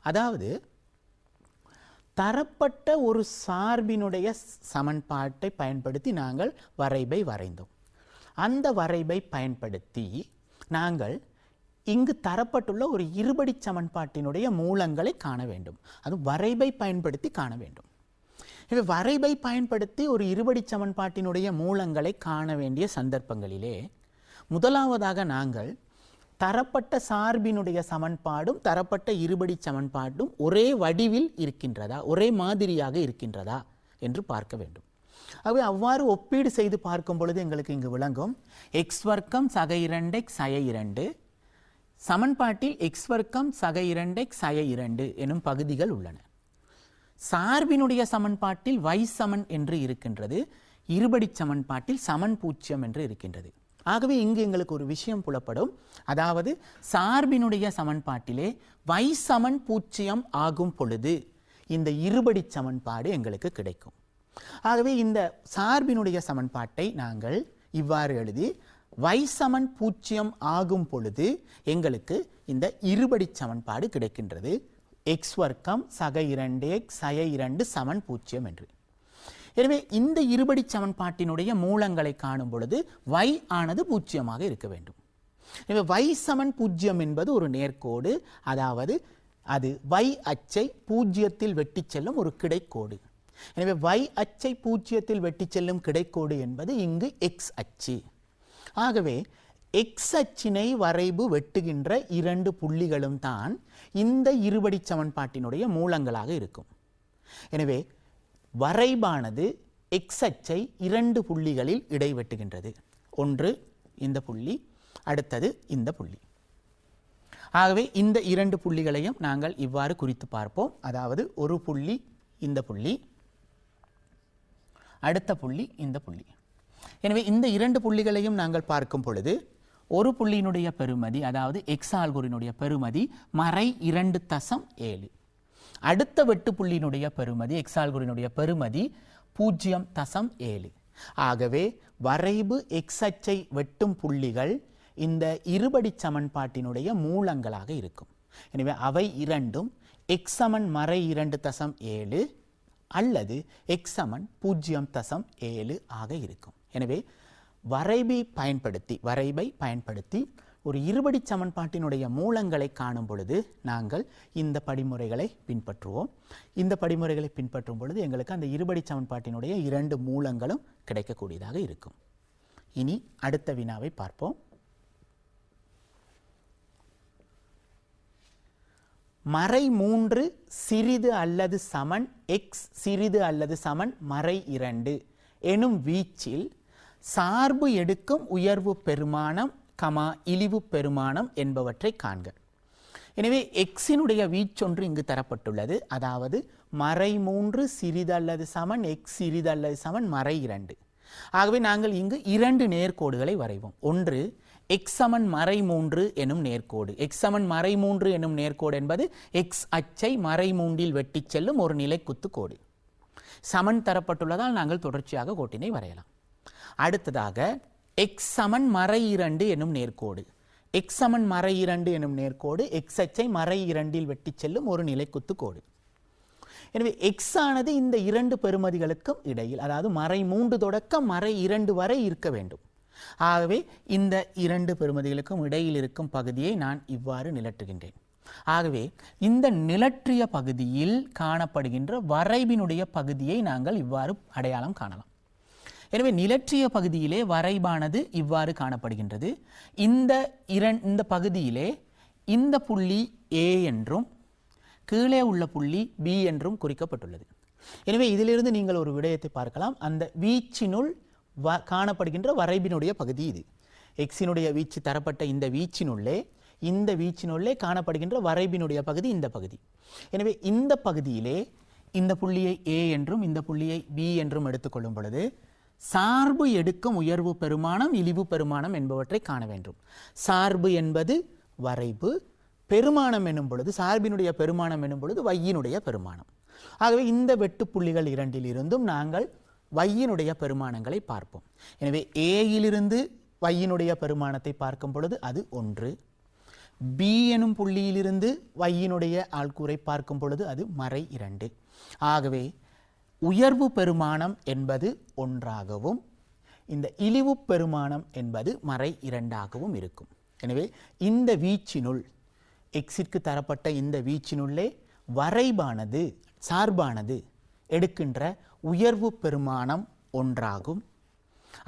அதாவது தரப்பட்ட ஒரு சார்பினுடைய சமன்பாட்டை பயன்படுத்தி நாங்கள் வரைபை வரைந்தோம். அந்த வரைபை பயன்படுத்தி நாங்கள் இங்கு தரப்பட்டுள்ள ஒரு இருபடி சமன்பாட்டினுடைய மூலங்களை காண வேண்டும். அது வரைபை பயன்படுத்தி காண வேண்டும். எனவே வரைபை பயன்படுத்தி ஒரு இருபடி சமன்பாட்டினுடைய மூலங்களை காண வேண்டிய சந்தர்ப்பங்களிலே முதலாவதாக நாங்கள் தரப்பட்ட சார்பினுடைய சமன்பாடும் தரப்பட்ட இருபடி சமன்பாடும் ஒரே வடிவில் இருக்கின்றதா, ஒரே மாதிரியாக இருக்கின்றதா என்று பார்க்க வேண்டும். ஆகவே அவ்வாறு ஒப்பீடு செய்து பார்க்கும் பொழுது எங்களுக்கு இங்கு விளங்கும் எக்ஸ் வர்க்கம் சக 2x சய 2 சமன்பாட்டில் எக்ஸ் வர்க்கம் சக 2x சய 2 எனும் பகுதிகள் உள்ளன. சார்பினுடைய சமன்பாட்டில் y சமன் என்று இருக்கின்றது, இருபடி சமன்பாட்டில் சமன் 0 என்று இருக்கின்றது. ஆகவே இங்கு எங்களுக்கு ஒரு விஷயம் புலப்படும். அதாவது சார்பினுடைய சமன்பாட்டிலே y சமன் 0 ஆகும் பொழுது இந்த இருபடி சமன்பாடு எங்களுக்கு கிடைக்கும். ஆகவே இந்த சார்பினுடைய சமன்பாட்டை நாங்கள் இவ்வாறு எழுதி y சமன் 0 ஆகும் பொழுது எங்களுக்கு இந்த இருபடி சமன்பாடு கிடைக்கின்றது. எக்ஸ் வர்க்கம் சக 2x சய 2 சமன் 0 என்று. எனவே இந்த இருபடி சமன்பாட்டினுடைய மூலங்களை காணும் பொழுது y ஆனது 0 இருக்க வேண்டும். எனவே y சமன் 0 என்பது ஒரு நேர்கோடு, அதாவது அது y அச்சை 0 வெட்டி செல்லும் ஒரு கிடைக்கோடு. எனவே y அச்சை பூஜ்ஜியத்தில் வெட்டி செல்லும் கிடைக்கோடு என்பது இங்கு x அச்சு. ஆகவே x அச்சினை வரைபு வெட்டுகின்ற இரண்டு புள்ளிகளும் தான் இந்த இருபடி சமன்பாட்டினுடைய மூலங்களாக இருக்கும். எனவே வரைபானது x அச்சை இரண்டு புள்ளிகளில் இடைவெட்டுகின்றது. ஒன்று இந்த புள்ளி, அடுத்தது இந்த புள்ளி. ஆகவே இந்த இரண்டு புள்ளிகளையும் நாங்கள் இவ்வாறு குறித்து பார்ப்போம். அதாவது ஒரு புள்ளி இந்த புள்ளி, அடுத்த புள்ளி இந்த புள்ளி. எனவே இந்த இரண்டு புள்ளிகளையும் நாங்கள் பார்க்கும் பொழுது ஒரு புள்ளியினுடைய பெறுமதி, அதாவது எக்ஸ் ஆல்குறினுடைய பெறுமதி -2.7. அடுத்த வெட்டு புள்ளியினுடைய பெறுமதி, எக்ஸ் ஆல்குறினுடைய பெறுமதி 0.7. ஆகவே வரைபு எக்ஸ் அச்சை வெட்டும் புள்ளிகள் இந்த இருபடி சமன்பாட்டினுடைய மூலங்களாக இருக்கும். எனவே அவை இரண்டும் x = -2.7 அல்லது x = 0.7 ஆக இருக்கும். எனவே வரைபை பயன்படுத்தி ஒரு இருபடி சமன்பாட்டினுடைய மூலங்களை காணும் பொழுது நாங்கள் இந்த படிமுறைகளை பின்பற்றுவோம். இந்த படிமுறைகளை பின்பற்றும் பொழுது எங்களுக்கு அந்த இருபடி சமன்பாட்டினுடைய இரண்டு மூலங்களும் கிடைக்கக்கூடியதாக இருக்கும். இனி அடுத்த வினாவை பார்ப்போம். -3 சிறிது அல்லது சமன் x சிறிது அல்லது சமன் -2 எனும் வீச்சில் சார்பு எடுக்கும் உயர்வு பெருமானம், இழிவு பெருமானம் என்பவற்றை காண்க. எனவே எக்ஸினுடைய வீச்சொன்று இங்கு தரப்பட்டுள்ளது. அதாவது -3 சிறிது அல்லது சமன் x சிறிது அல்லது சமன் -2. ஆகவே நாங்கள் இங்கு இரண்டு நேர்கோடுகளை வரைவோம். ஒன்று x = -3 எனும் நேர்கோடு. x = -3 எனும் நேர்கோடு என்பது x அச்சை -3இல் வெட்டி செல்லும் ஒரு நிலைக்குத்து கோடு. சமன் தரப்பட்டுள்ளதால் நாங்கள் தொடர்ச்சியாக கோட்டினை வரையலாம். அடுத்ததாக x = -2 எனும் நேர்கோடு. x = -2 எனும் நேர்கோடு x அச்சை -2இல் வெட்டி செல்லும் ஒரு நிலைக்குத்து கோடு. எனவே x ஆனது இந்த இரண்டு பெறுமதிகளுக்கும் இடையில், அதாவது -3 தொடக்கம் -2 வரை இருக்க வேண்டும். ஆகவே இந்த இரண்டு பெறுமதிகளுக்கும் இடையில் இருக்கும் பகுதியை நான் இவ்வாறு நிலற்றுகின்றேன். ஆகவே இந்த நிலற்றிய பகுதியில் காணப்படுகின்ற வரைபினுடைய பகுதியை நாங்கள் இவ்வாறு அடையாளம் காணலாம். எனவே நிலற்றிய பகுதியிலே வரைபானது இவ்வாறு காணப்படுகின்றது. இந்த பகுதியிலே இந்த புள்ளி A என்றும் கீழே உள்ள புள்ளி B என்றும் குறிக்கப்பட்டுள்ளது. எனவே இதிலிருந்து நீங்கள் ஒரு விடயத்தை பார்க்கலாம். அந்த வீச்சினுள் காணப்படுகின்ற வரைபினுடைய பகுதி இது. எக்ஸினுடைய வீச்சு தரப்பட்ட இந்த வீச்சினுள்ளே காணப்படுகின்ற வரைபினுடைய பகுதி இந்த பகுதி. எனவே இந்த பகுதியிலே இந்த புள்ளியை A என்றும் இந்த புள்ளியை B என்றும் எடுத்துக்கொள்ளும் பொழுது சார்பு எடுக்கும் உயர்வு பெருமானம், இழிவு பெருமானம் என்பவற்றை காண வேண்டும். சார்பு என்பது வரைபு, பெருமானம் என்னும் பொழுது, சார்பினுடைய பெருமானம் என்னும் பொழுது வையினுடைய பெருமானம். ஆகவே இந்த வெட்டு புள்ளிகள் இரண்டில் இருந்தும் நாங்கள் வையினுடைய பெருமானங்களை பார்ப்போம். எனவே ஏயிலிருந்து வையினுடைய பெருமானத்தை பார்க்கும் பொழுது அது 1, B எனும் புள்ளியிலிருந்து வையினுடைய ஆள்கூரை பார்க்கும் பொழுது அது -2. ஆகவே உயர்வு பெருமானம் என்பது 1ஆகவும் இந்த இழிவு பெருமானம் என்பது -2ஆகவும் இருக்கும். எனவே இந்த வீச்சினுள், எக்ஸிற்கு தரப்பட்ட இந்த வீச்சினுள்ளே வரைபானது, சார்பானது எடுக்கின்ற உயர்வு பெருமானம் 1ஆகும்.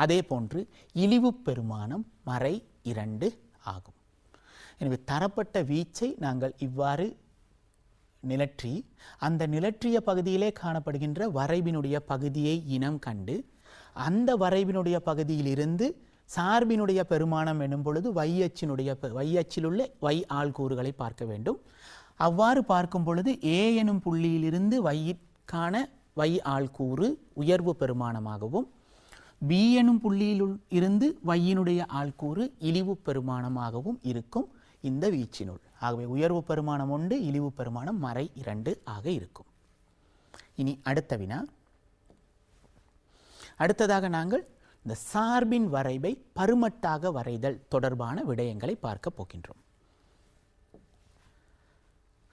அதே போன்று இழிவு பெருமானம் -2 ஆகும். எனவே தரப்பட்ட வீச்சை நாங்கள் இவ்வாறு நிலற்றி அந்த நிலற்றிய பகுதியிலே காணப்படுகின்ற வரைபினுடைய பகுதியை இனம் கண்டு அந்த வரைபினுடைய பகுதியிலிருந்து சார்பினுடைய பெருமானம் எனும் பொழுது வையச்சிலுள்ள வை ஆள்கூறுகளை பார்க்க வேண்டும். அவ்வாறு பார்க்கும் பொழுது A எனும் புள்ளியிலிருந்து வையிற்கான வை ஆள்கூறு உயர்வு பெருமானமாகவும், B எனும் புள்ளியில் இருந்து வையினுடைய ஆள்கூறு இழிவு பெருமானமாகவும் இருக்கும் இந்த வீச்சினுள். ஆகவே உயர்வு பெருமானம் 1, இழிவு பெருமானம் -2 ஆக இருக்கும். இனி அடுத்த வினா. அடுத்ததாக நாங்கள் இந்த சார்பின் வரைபை பருமட்டாக வரைதல் தொடர்பான விடயங்களை பார்க்க போகின்றோம்.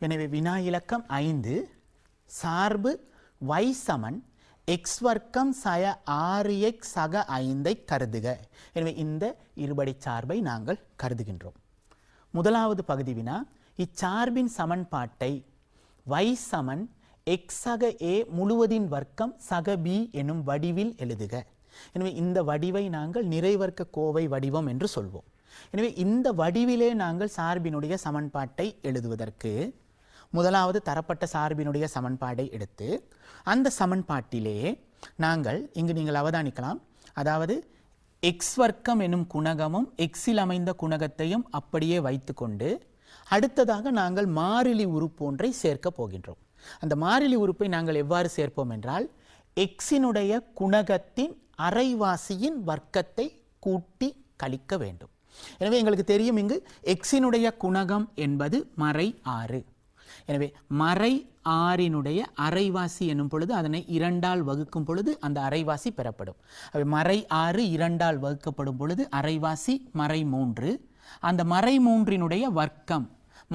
எனவே வினா இலக்கம் 5, சார்பு y = x வர்க்கம் சய 6x சக 5 கருதுக. எனவே இந்த இருபடி சார்பை நாங்கள் கருதுகின்றோம். முதலாவது பகுதி வினா, இச்சார்பின் சமன்பாட்டை y = எக்ஸ் சக ஏ முழுவதின் வர்க்கம் சக பி எனும் வடிவில் எழுதுக. எனவே இந்த வடிவை நாங்கள் நிறைவர்க்க கோவை வடிவம் என்று சொல்வோம். எனவே இந்த வடிவிலே நாங்கள் சார்பினுடைய சமன்பாட்டை எழுதுவதற்கு முதலாவது தரப்பட்ட சார்பினுடைய சமன்பாடை எடுத்து அந்த சமன்பாட்டிலே நாங்கள் இங்கு நீங்கள் அவதானிக்கலாம், அதாவது எக்ஸ் வர்க்கம் எனும் குணகமும் எக்ஸில் அமைந்த குணகத்தையும் அப்படியே வைத்துக்கொண்டு அடுத்ததாக நாங்கள் மாறிலி உறுப்பு ஒன்றை சேர்க்க போகின்றோம். அந்த மாறிலி உறுப்பை நாங்கள் எவ்வாறு சேர்ப்போம் என்றால், எக்ஸினுடைய குணகத்தின் அரைவாசியின் வர்க்கத்தை கூட்டி கழிக்க வேண்டும். எனவே எங்களுக்கு தெரியும், இங்கு எக்ஸினுடைய குணகம் என்பது மறை 6. எனவே மறை 6னுடைய அரைவாசி எனும் பொழுது அதனை 2ஆல் வகுக்கும் பொழுது அந்த அரைவாசி பெறப்படும். மறை 6 2ஆல் வகுக்கப்படும் பொழுது அரைவாசி மறை 3. அந்த மறை 3னுடைய வர்க்கம்,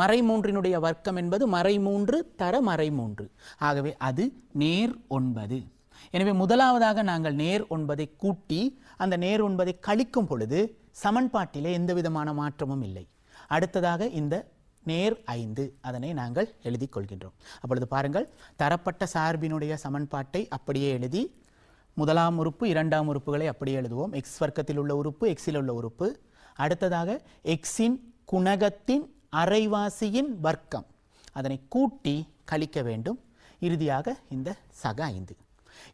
மறை 3னுடைய வர்க்கம் என்பது மறை 3 தர மறை 3. ஆகவே அது நேர் 9. எனவே முதலாவதாக நாங்கள் நேர் 9ஐ கூட்டி அந்த நேர் 9ஐ கழிக்கும் பொழுது சமன்பாட்டிலே எந்த விதமான மாற்றமும் இல்லை. அடுத்ததாக இந்த நேர் 5 அதனை நாங்கள் எழுதி கொள்கின்றோம். அப்பொழுது பாருங்கள், தரப்பட்ட சார்பினுடைய சமன்பாட்டை அப்படியே எழுதி முதலாம் உறுப்பு இரண்டாம் உறுப்புகளை அப்படியே எழுதுவோம். எக்ஸ் வர்க்கத்தில் உள்ள உறுப்பு, எக்ஸில் உள்ள உறுப்பு. அடுத்ததாக எக்ஸின் குணகத்தின் அரைவாசியின் வர்க்கம், அதனை கூட்டி கழிக்க வேண்டும். இறுதியாக இந்த சக 5.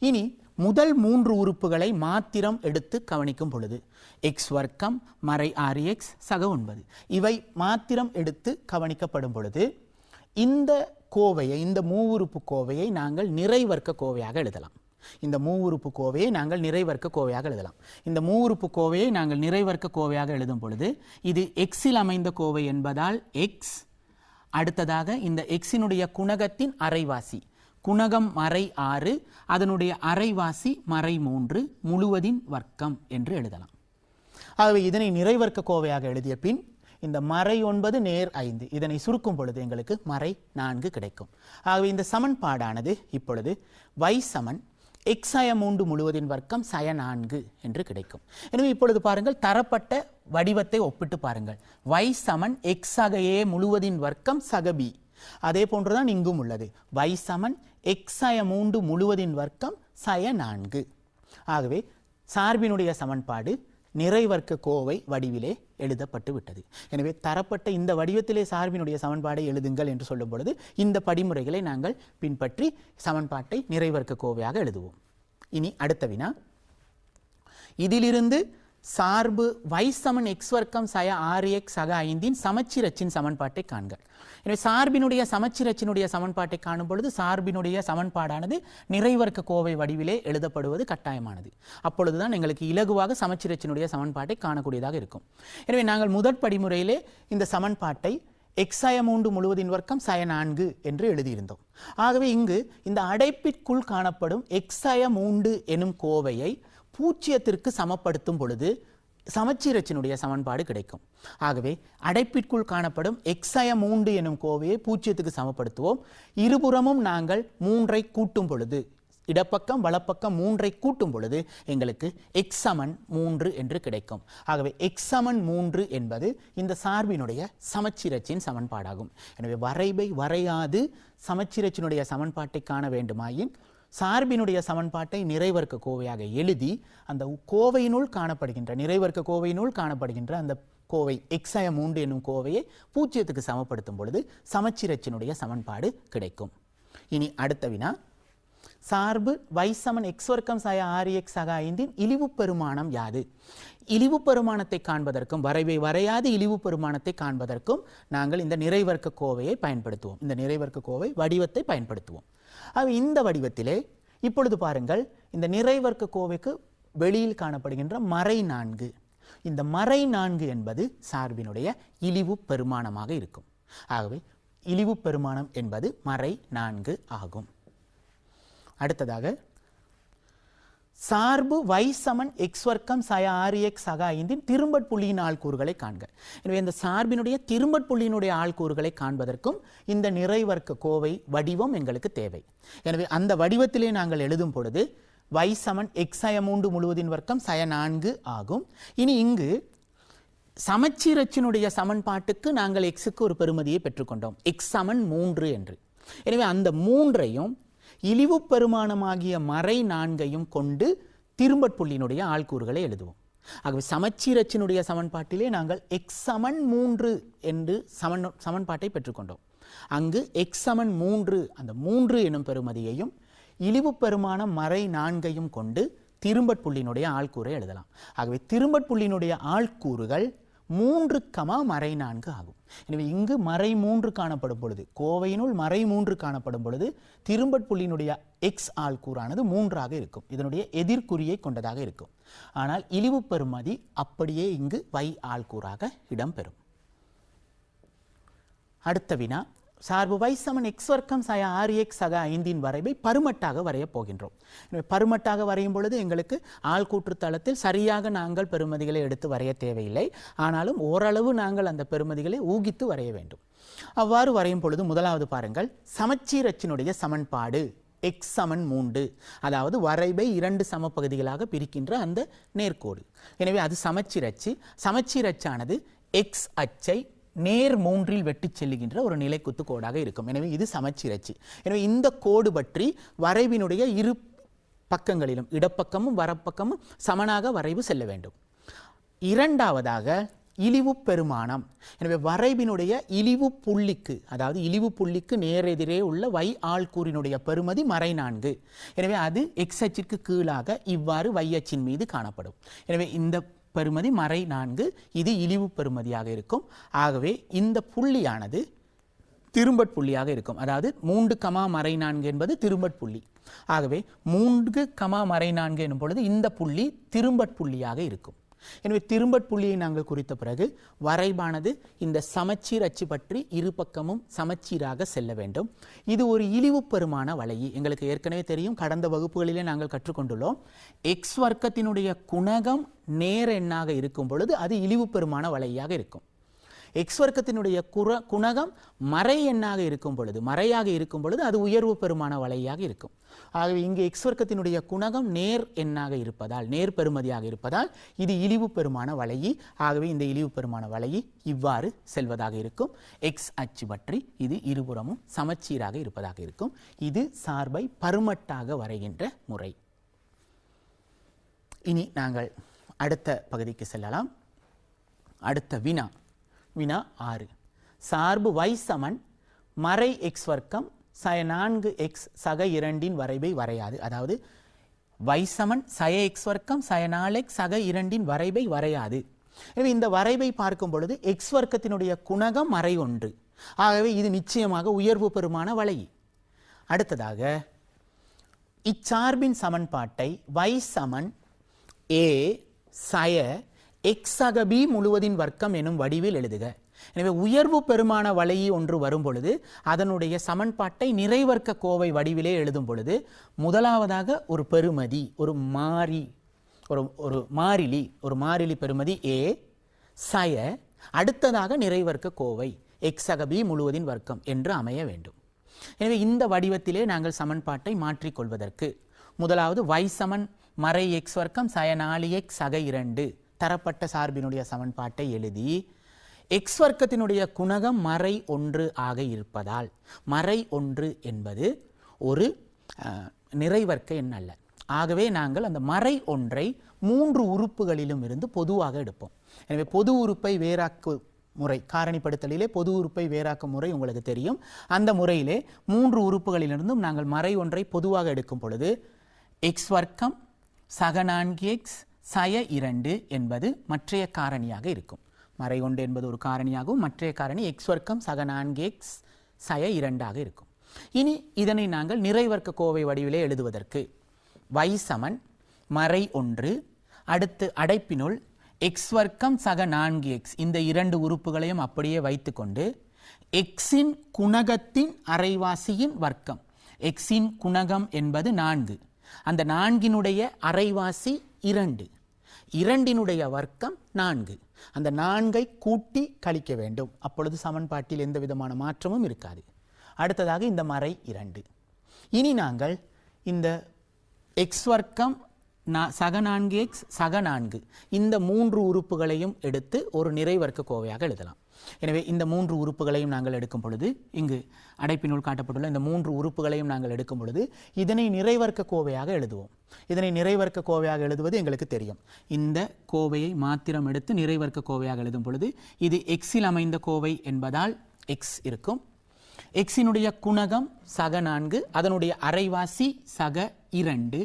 இனி முதல் 3 உறுப்புகளை மாத்திரம் எடுத்து கவனிக்கும் பொழுது எக்ஸ் வர்க்கம் மறை 6x சக 9 இவை மாத்திரம் எடுத்து கவனிக்கப்படும் பொழுது இந்த கோவையை, இந்த மூவுறுப்பு கோவையை நாங்கள் நிறைவர்க்க கோவையாக எழுதலாம். இந்த மூவுறுப்பு கோவையை நாங்கள் நிறைவர்க்க கோவையாக எழுதலாம். இந்த மூவுறுப்பு கோவையை நாங்கள் நிறைவர்க்க கோவையாக எழுதும் பொழுது இது எக்ஸில் அமைந்த கோவை என்பதால் எக்ஸ், அடுத்ததாக இந்த எக்ஸினுடைய குணகத்தின் அரைவாசி, குணகம் மறை 6 அதனுடைய அரைவாசி மறை 3 முழுவதின் வர்க்கம் என்று எழுதலாம். ஆகவே இதனை நிறைவர்க்க கோவையாக எழுதிய பின் இந்த மறை 9 நேர் 5 இதனை சுருக்கும் பொழுது எங்களுக்கு மறை 4 கிடைக்கும். ஆகவே இந்த சமன்பாடானது இப்பொழுது y சமன் x சய 3 முழுவதின் வர்க்கம் சய 4 என்று கிடைக்கும். எனவே இப்பொழுது பாருங்கள், தரப்பட்ட வடிவத்தை ஒப்பிட்டு பாருங்கள். y சமன் x சக a முழுவதின் வர்க்கம் சக b. அதே போன்றுதான் இங்கும் உள்ளது. y சமன் x சய 3 முழுவதின் வர்க்கம் சய 4. ஆகவே சார்பினுடைய சமன்பாடு நிறைவர்க்க கோவை வடிவிலே எழுதப்பட்டு விட்டது. எனவே தரப்பட்ட இந்த வடிவத்திலே சார்பினுடைய சமன்பாடை எழுதுங்கள் என்று சொல்லும் பொழுது இந்த படிமுறைகளை நாங்கள் பின்பற்றி சமன்பாட்டை நிறைவர்க்க கோவையாக எழுதுவோம். இனி அடுத்த வினா, இதிலிருந்து சார்பு y சமன் x வர்க்கம் சய 6x சக 5 சமச்சீரச்சின் சமன்பாட்டை காண்க. எனவே சார்பினுடைய சமச்சீரச்சினுடைய சமன்பாட்டை காணும் பொழுது சார்பினுடைய சமன்பாடானது நிறைவர்க்க கோவை வடிவிலே எழுதப்படுவது கட்டாயமானது. அப்பொழுதுதான் எங்களுக்கு இலகுவாக சமச்சீரச்சினுடைய சமன்பாட்டை காணக்கூடியதாக இருக்கும். எனவே நாங்கள் முதற் படிமுறையிலே இந்த சமன்பாட்டை x சய 3 முழுவதின் வர்க்கம் சய 4 என்று எழுதியிருந்தோம். ஆகவே இங்கு இந்த அடைப்பிற்குள் காணப்படும் x சய 3 எனும் கோவையை பூஜ்ஜியத்திற்கு சமப்படுத்தும் பொழுது சமச்சீரச்சினுடைய சமன்பாடு கிடைக்கும். ஆகவே அடைப்பிற்குள் காணப்படும் x சய 3 எனும் கோவையை பூஜ்ஜியத்துக்கு சமப்படுத்துவோம். இருபுறமும் நாங்கள் 3ஐ கூட்டும் பொழுது, இடப்பக்கம் வலப்பக்கம் 3ஐ கூட்டும் பொழுது எங்களுக்கு x சமன் 3 என்று கிடைக்கும். ஆகவே x சமன் 3 என்பது இந்த சார்பினுடைய சமச்சீரச்சின் சமன்பாடாகும். எனவே வரைபை வரையாது சமச்சீரச்சினுடைய சமன்பாட்டை காண வேண்டுமாயின் சார்பினுடைய சமன்பாட்டை நிறைவர்க்க கோவையாக எழுதி அந்த கோவையினுள் காணப்படுகின்ற, நிறைவர்க்க கோவையினுள் காணப்படுகின்ற அந்த கோவை x சய 3 என்னும் கோவையை பூஜ்ஜியத்துக்கு சமப்படுத்தும் பொழுது சமச்சீரச்சினுடைய சமன்பாடு கிடைக்கும். இனி அடுத்த வினா, சார்பு y சமன் x வர்க்கம் சய 6x சக 5 இழிவு பெருமானம் யாது? இழிவு பெருமானத்தை காண்பதற்கும், வரைவை வரையாது இழிவு பெருமானத்தை காண்பதற்கும் நாங்கள் இந்த நிறைவர்க்க கோவையை பயன்படுத்துவோம். இந்த நிறைவர்க்க கோவை வடிவத்தை பயன்படுத்துவோம். இந்த வடிவத்திலே இப்பொழுது பாருங்கள், இந்த நிறைவர்க்க கோவைக்கு வெளியில் காணப்படுகின்ற மறை 4, இந்த மறை 4 என்பது சார்பினுடைய இழிவு பெருமானமாக இருக்கும். ஆகவே இழிவு பெருமானம் என்பது மறை 4 ஆகும். அடுத்ததாக சார்பு y சமன் x வர்க்கம் சய 6x சக 5 திரும்பட்புள்ளியின் ஆள்கூறுகளை காண்க. எனவே இந்த சார்பினுடைய திரும்பட்புள்ளியினுடைய ஆள்கூறுகளை காண்பதற்கும் இந்த நிறைவர்க்க கோவை வடிவம் எங்களுக்கு தேவை. எனவே அந்த வடிவத்திலே நாங்கள் எழுதும் பொழுது y சமன் x சய 3 முழுவதின் வர்க்கம் சய 4 ஆகும். இனி இங்கு சமச்சீரச்சினுடைய சமன்பாட்டுக்கு நாங்கள் xக்கு ஒரு பெறுமதியை பெற்றுக்கொண்டோம், x சமன் 3 என்று. எனவே அந்த 3ஐயும் இழிவு பெருமானமாகிய மறை நான்கையும் கொண்டு திரும்பட்புள்ளியினுடைய ஆள்கூறுகளை எழுதுவோம். ஆகவே சமச்சீரச்சினுடைய சமன்பாட்டிலே நாங்கள் எக்ஸ் சமன் 3 என்று சமன்பாட்டை பெற்றுக்கொண்டோம். அங்கு எக்ஸ் சமன் 3 அந்த 3 எனும் பெறுமதியையும் இழிவு பெருமான மறை நான்கையும் கொண்டு திரும்பட்புள்ளியினுடைய ஆள்கூறை எழுதலாம். ஆகவே திரும்பட்புள்ளியினுடைய ஆள்கூறுகள் 3, மறை 4 ஆகும். எனவே இங்கு மறை 3 காணப்படும் பொழுது, கோவையினுள் மறை 3 காணப்படும் பொழுது திரும்பட்புள்ளியினுடைய எக்ஸ் ஆள்கூறானது 3ஆக இருக்கும். இதனுடைய எதிர்குறியை கொண்டதாக இருக்கும். ஆனால் இழிவு பெறுமதி அப்படியே இங்கு y ஆள்கூறாக இடம்பெறும். அடுத்த வினா, சார்பு y சமன் x வர்க்கம் சய 6x சக 5 வரைவை பருமட்டாக வரையப் போகின்றோம். பருமட்டாக வரையும் பொழுது எங்களுக்கு ஆள்கூற்று தளத்தில் சரியாக நாங்கள் பெறுமதிகளை எடுத்து வரைய தேவையில்லை. ஆனாலும் ஓரளவு நாங்கள் அந்த பெறுமதிகளை ஊகித்து வரைய வேண்டும். அவ்வாறு வரையும் பொழுது முதலாவது பாருங்கள், சமச்சீரச்சினுடைய சமன்பாடு x சமன் 3, அதாவது வரைவை 2 சமபகுதிகளாக பிரிக்கின்ற அந்த நேர்கோடு. எனவே அது சமச்சீரச்சு. சமச்சீரச்சானது x அச்சை நேர் 3இல் வெட்டி செல்லுகின்ற ஒரு நிலைக்குத்து கோடாக இருக்கும். எனவே இது சமச்சீரச்சு. எனவே இந்த கோடு பற்றி வரைவினுடைய இரு பக்கங்களிலும் இடப்பக்கமும் வரப்பக்கமும் சமனாக வரைவு செல்ல வேண்டும். இரண்டாவதாக இழிவு பெருமானம். எனவே வரைவினுடைய இழிவு புள்ளிக்கு, அதாவது இழிவு புள்ளிக்கு நேரெதிரே உள்ள y ஆள்கூறினுடைய பெறுமதி மறை 4. எனவே அது x அச்சிற்கு கீழாக இவ்வாறு y அச்சின் மீது காணப்படும். எனவே இந்த பெறுமதி மறை 4, இது இழிவு பெறுமதியாக இருக்கும். ஆகவே இந்த புள்ளியானது திரும்பட்புள்ளியாக இருக்கும். அதாவது 3, மறை 4 என்பது திரும்பட்புள்ளி. ஆகவே 3, மறை 4 எனும் பொழுது இந்த புள்ளி திரும்பட்புள்ளியாக இருக்கும். எனவே திரும்பட்புள்ளியை நாங்கள் குறித்த பிறகு வரைபானது இந்த சமச்சீர் அச்சு பற்றி இரு பக்கமும் சமச்சீராக செல்ல வேண்டும். இது ஒரு இழிவு பெருமான வளையி. எங்களுக்கு ஏற்கனவே தெரியும், கடந்த வகுப்புகளிலே நாங்கள் கற்றுக்கொண்டுள்ளோம். எக்ஸ் வர்க்கத்தினுடைய குணகம் நேர் எண்ணாக இருக்கும் பொழுது அது இழிவு பெருமான வளையாக இருக்கும். எக்ஸ் வர்க்கத்தினுடைய குணகம் மறை எண்ணாக இருக்கும் பொழுது, மறையாக இருக்கும் பொழுது அது உயர்வு பெருமான வளையாக இருக்கும். ஆகவே இங்கு எக்ஸ் வர்க்கத்தினுடைய குணகம் நேர் எண்ணாக இருப்பதால், நேர் பெறுமதியாக இருப்பதால் இது இழிவு பெருமான வளையி. ஆகவே இந்த இழிவு பெருமான வளையி இவ்வாறு செல்வதாக இருக்கும். எக்ஸ் அச்சு பற்றி இது இருபுறமும் சமச்சீராக இருப்பதாக இருக்கும். இது சார்பை பருமட்டாக வரைகின்ற முறை. இனி நாங்கள் அடுத்த பகுதிக்கு செல்லலாம். அடுத்த வினா, வினா 6. சார்பு y சமன் மறை x வர்க்கம் சய 4x சக 2 வரைவை வரையாது. அதாவது y சமன் சய x வர்க்கம் சய 4x சக 2 வரைவை வரையாது. எனவே இந்த வரைவை பார்க்கும் பொழுது x வர்க்கத்தினுடைய குணகம் மறை 1. ஆகவே இது நிச்சயமாக உயர்வு பெருமான வளையி. அடுத்ததாக இச்சார்பின் சமன்பாட்டை y சமன் a சய x சக b முழுவதின் வர்க்கம் எனும் வடிவில் எழுதுக. எனவே உயர்வு பெருமான வளையி ஒன்று வரும் பொழுது அதனுடைய சமன்பாட்டை நிறைவர்க்க கோவை வடிவிலே எழுதும் பொழுது முதலாவதாக ஒரு பெறுமதி, ஒரு மாறிலி பெறுமதி a சய, அடுத்ததாக நிறைவர்க்க கோவை x சக b முழுவதின் வர்க்கம் என்று அமைய வேண்டும். எனவே இந்த வடிவத்திலே நாங்கள் சமன்பாட்டை மாற்றிக்கொள்வதற்கு முதலாவது y சமன் மறை x வர்க்கம் சய 4x சக 2 தரப்பட்ட சார்பினுடைய சமன்பாட்டை எழுதி எக்ஸ் வர்க்கத்தினுடைய குணகம் மறை 1 ஆக இருப்பதால், மறை 1 என்பது ஒரு நிறைவர்க்க எண் அல்ல. ஆகவே நாங்கள் அந்த மறை 1ஐ 3 உறுப்புகளிலும் இருந்து பொதுவாக எடுப்போம். எனவே பொது உறுப்பை வேறாக்கு முறை, காரணிப்படுத்தலிலே பொது உறுப்பை வேறாக்கும் முறை உங்களுக்கு தெரியும். அந்த முறையிலே 3 உறுப்புகளிலிருந்தும் நாங்கள் மறை 1ஐ பொதுவாக எடுக்கும் பொழுது எக்ஸ் வர்க்கம் சக 4x சய 2 என்பது மற்றைய காரணியாக இருக்கும். மறை 1 என்பது ஒரு காரணியாகவும் மற்றைய காரணி எக்ஸ் வர்க்கம் சக 4x சய 2ஆக இருக்கும். இனி இதனை நாங்கள் நிறைவர்க்க கோவை வடிவிலே எழுதுவதற்கு y சமன் மறை 1, அடுத்து அடைப்பினுள் எக்ஸ் வர்க்கம் சக 4x, இந்த 2 உறுப்புகளையும் அப்படியே வைத்துக்கொண்டு எக்ஸின் குணகத்தின் அரைவாசியின் வர்க்கம், எக்ஸின் குணகம் என்பது 4, அந்த 4னுடைய அரைவாசி 2, 2னுடைய வர்க்கம் 4, அந்த 4ஐ கூட்டி கழிக்க வேண்டும். அப்பொழுது சமன்பாட்டில் எந்த விதமான மாற்றமும் இருக்காது. அடுத்ததாக இந்த மறை 2. இனி நாங்கள் இந்த எக்ஸ் வர்க்கம் சக 4x சக 4 இந்த 3 உறுப்புகளையும் எடுத்து ஒரு நிறைவர்க்க கோவையாக எழுதலாம். எனவே இந்த 3 உறுப்புகளையும் நாங்கள் எடுக்கும் பொழுது, இங்கு அடைப்பினுள் காட்டப்பட்டுள்ள இந்த 3 உறுப்புகளையும் நாங்கள் எடுக்கும் பொழுது இதனை நிறைவர்க்க கோவையாக எழுதுவோம். இதனை நிறைவர்க்க கோவையாக எழுதுவது எங்களுக்கு தெரியும். இந்த கோவையை மாத்திரம் எடுத்து நிறைவர்க்க கோவையாக எழுதும் பொழுது இது எக்ஸில் அமைந்த கோவை என்பதால் எக்ஸ் இருக்கும். எக்ஸினுடைய குணகம் சக 4, அதனுடைய அரைவாசி சக 2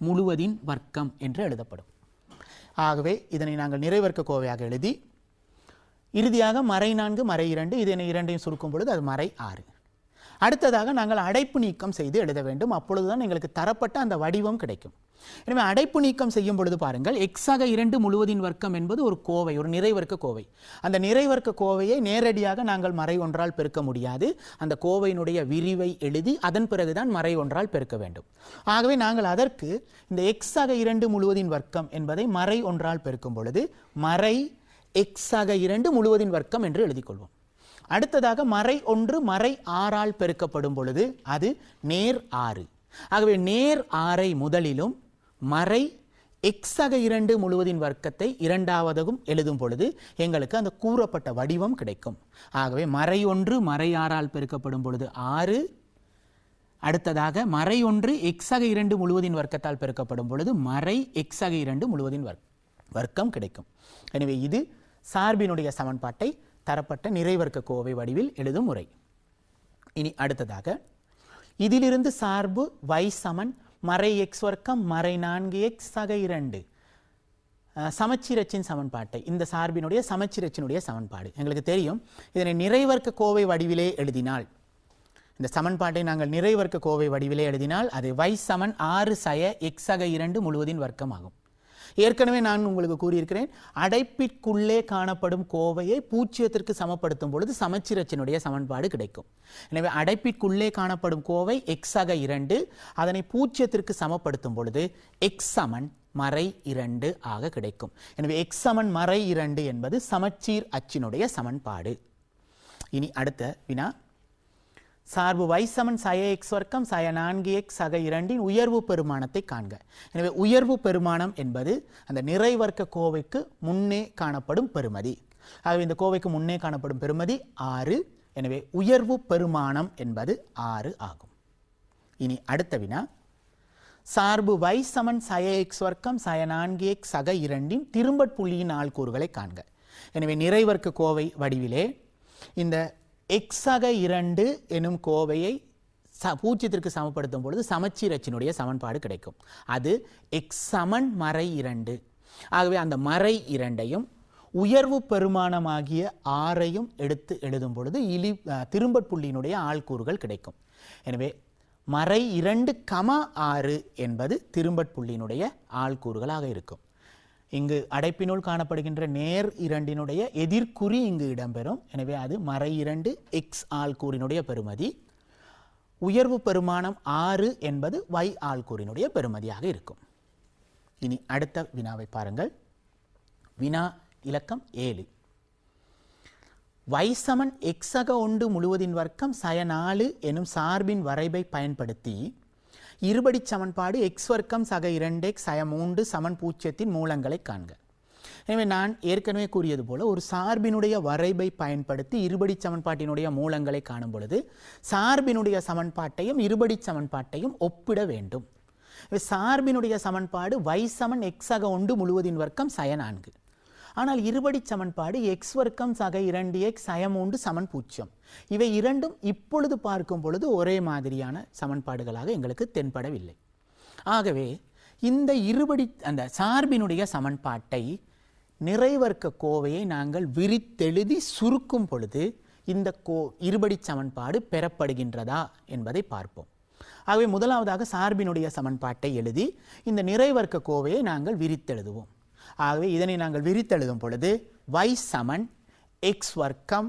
முழுவதின் வர்க்கம் என்று எழுதப்படும். ஆகவே இதனை நாங்கள் நிறைவர்க்க கோவையாக எழுதி இறுதியாக மறை 4 மறை 2 இதனை இரண்டையும் சுருக்கும் பொழுது அது மறை 6. அடுத்ததாக நாங்கள் அடைப்பு நீக்கம் செய்து எழுத வேண்டும். அப்பொழுதுதான் எங்களுக்கு தரப்பட்ட அந்த வடிவம் கிடைக்கும். எனவே அடைப்பு நீக்கம் செய்யும் பொழுது பாருங்கள், எக்ஸாக 2 முழுவதின் வர்க்கம் என்பது ஒரு கோவை, ஒரு நிறைவர்க்க கோவை. அந்த நிறைவர்க்க கோவையை நேரடியாக நாங்கள் மறை 1ஆல் பெருக்க முடியாது. அந்த கோவையினுடைய விரிவை எழுதி அதன் பிறகுதான் மறை 1ஆல் பெருக்க வேண்டும். ஆகவே நாங்கள் அதற்கு இந்த எக்ஸாக 2 முழுவதின் வர்க்கம் என்பதை மறை 1ஆல் பெருக்கும் பொழுது மறை எக்ஸாக 2 முழுவதின் வர்க்கம் என்று எழுதிக் கொள்வோம். அடுத்ததாக மறை 1 மறை 6ஆல் பெருக்கப்படும் பொழுது அது நேர் 6. ஆகவே நேர் 6ஐ முதலிலும் மறை எக்ஸாக 2 முழுவதின் வர்க்கத்தை இரண்டாவதும் எழுதும் பொழுது எங்களுக்கு அந்த கூறப்பட்ட வடிவம் கிடைக்கும். ஆகவே மறை 1 மறை 6ஆல் பெருக்கப்படும் பொழுது 6. அடுத்ததாக மறை 1 எக்ஸாக 2 முழுவதின் வர்க்கத்தால் பெருக்கப்படும் பொழுது மறை எக்ஸாக 2 முழுவதின் வர்க்கம் கிடைக்கும். எனவே இது சார்பினுடைய சமன்பாட்டை தரப்பட்ட நிறைவர்க்க கோவை வடிவில் எழுதும் முறை. இனி அடுத்ததாக இதிலிருந்து சார்பு y சமன் மறை x வர்க்கம் மறை 4x சக 2 சமச்சீரச்சின் சமன்பாட்டை, இந்த சார்பினுடைய சமச்சீரச்சினுடைய சமன்பாடு எங்களுக்கு தெரியும். இதனை நிறைவர்க்க கோவை வடிவிலே எழுதினால், இந்த சமன்பாட்டை நாங்கள் நிறைவர்க்க கோவை வடிவிலே எழுதினால் அது y சமன் 6 சய x சக 2 முழுவதின் வர்க்கம் ஆகும். ஏற்கனவே நான் உங்களுக்கு கூறியிருக்கிறேன், அடைப்பிற்குள்ளே காணப்படும் கோவையை பூஜ்ஜியத்திற்கு சமப்படுத்தும் பொழுது சமச்சீரச்சினுடைய சமன்பாடு கிடைக்கும். எனவே அடைப்பிற்குள்ளே காணப்படும் கோவை எக்ஸாக 2, அதனை பூஜ்ஜியத்திற்கு சமப்படுத்தும் பொழுது எக்ஸ் சமன் மறை 2 ஆக கிடைக்கும். எனவே எக்ஸ் சமன் மறை 2 என்பது சமச்சீர் அச்சினுடைய சமன்பாடு. இனி அடுத்த வினா, சார்பு y சமன் சய x வர்க்கம் சய 4x சக 2இன் உயர்வு பெருமானத்தை காண்க. எனவே உயர்வு பெருமானம் என்பது அந்த நிறைவர்க்க கோவைக்கு முன்னே காணப்படும் பெறுமதி. ஆகவே இந்த கோவைக்கு முன்னே காணப்படும் பெறுமதி 6. எனவே உயர்வு பெருமானம் என்பது 6 ஆகும். இனி அடுத்த வினா, சார்பு y சமன் சய x வர்க்கம் சய 4x சக 2இன் திரும்பட் புள்ளியின் ஆள்கூறுகளை காண்க. எனவே நிறைவர்க்க கோவை வடிவிலே இந்த எக்ஸாக 2 எனும் கோவையை பூஜ்ஜியத்திற்கு சமப்படுத்தும் பொழுது சமச்சீரச்சினுடைய சமன்பாடு கிடைக்கும். அது எக்ஸ் சமன் மறை 2. ஆகவே அந்த மறை 2ஐயும் உயர்வு பெருமானமாகிய 6ஐயும் எடுத்து எழுதும் பொழுது திரும்பட் புள்ளியினுடைய ஆள்கூறுகள் கிடைக்கும். எனவே மறை 2,6 என்பது திரும்பட் புள்ளியினுடைய ஆள்கூறுகளாக இருக்கும். இங்கு அடைப்பினுள் காணப்படுகின்ற நேர் 2இனுடைய எதிர்குறி இங்கு இடம்பெறும். எனவே அது மறை 2 எக்ஸ் ஆள்கூறினுடைய பெறுமதி. உயர்வு பெருமானம் 6 என்பது y ஆள்கூறினுடைய பெறுமதியாக இருக்கும். இனி அடுத்த வினாவை பாருங்கள். வினா இலக்கம் 7. y சமன் எக்ஸாக 1 முழுவதின் வர்க்கம் சய 4 எனும் சார்பின் வரைபை பயன்படுத்தி இருபடி சமன்பாடு x வர்க்கம் சக 2x சய 3 சமன் பூஜ்ஜியத்தின் மூலங்களை காண்க. எனவே நான் ஏற்கனவே கூறியது போல ஒரு சார்பினுடைய வரைபை பயன்படுத்தி இருபடி சமன்பாட்டினுடைய மூலங்களை காணும் பொழுது சார்பினுடைய சமன்பாட்டையும் இருபடி சமன்பாட்டையும் ஒப்பிட வேண்டும். சார்பினுடைய சமன்பாடு y சமன் எக்ஸாக 1 முழுவதின் வர்க்கம் சய 4. ஆனால் இருபடி சமன்பாடு எக்ஸ் வர்க்கம் சக 2x சய 3 சமன் 0. இவை இரண்டும் இப்பொழுது பார்க்கும் பொழுது ஒரே மாதிரியான சமன்பாடுகளாக எங்களுக்கு தென்படவில்லை. ஆகவே இந்த இருபடி அந்த சார்பினுடைய சமன்பாட்டை நிறைவர்க்க கோவையை நாங்கள் விரித்தெழுதி சுருக்கும் பொழுது இந்த இருபடி சமன்பாடு பெறப்படுகின்றதா என்பதை பார்ப்போம். ஆகவே முதலாவதாக சார்பினுடைய சமன்பாட்டை எழுதி இந்த நிறைவர்க்க கோவையை நாங்கள் விரித்தெழுதுவோம். ஆகவே இதனை நாங்கள் விரித்தெழுதும் பொழுது y சமன் எக்ஸ் வர்க்கம்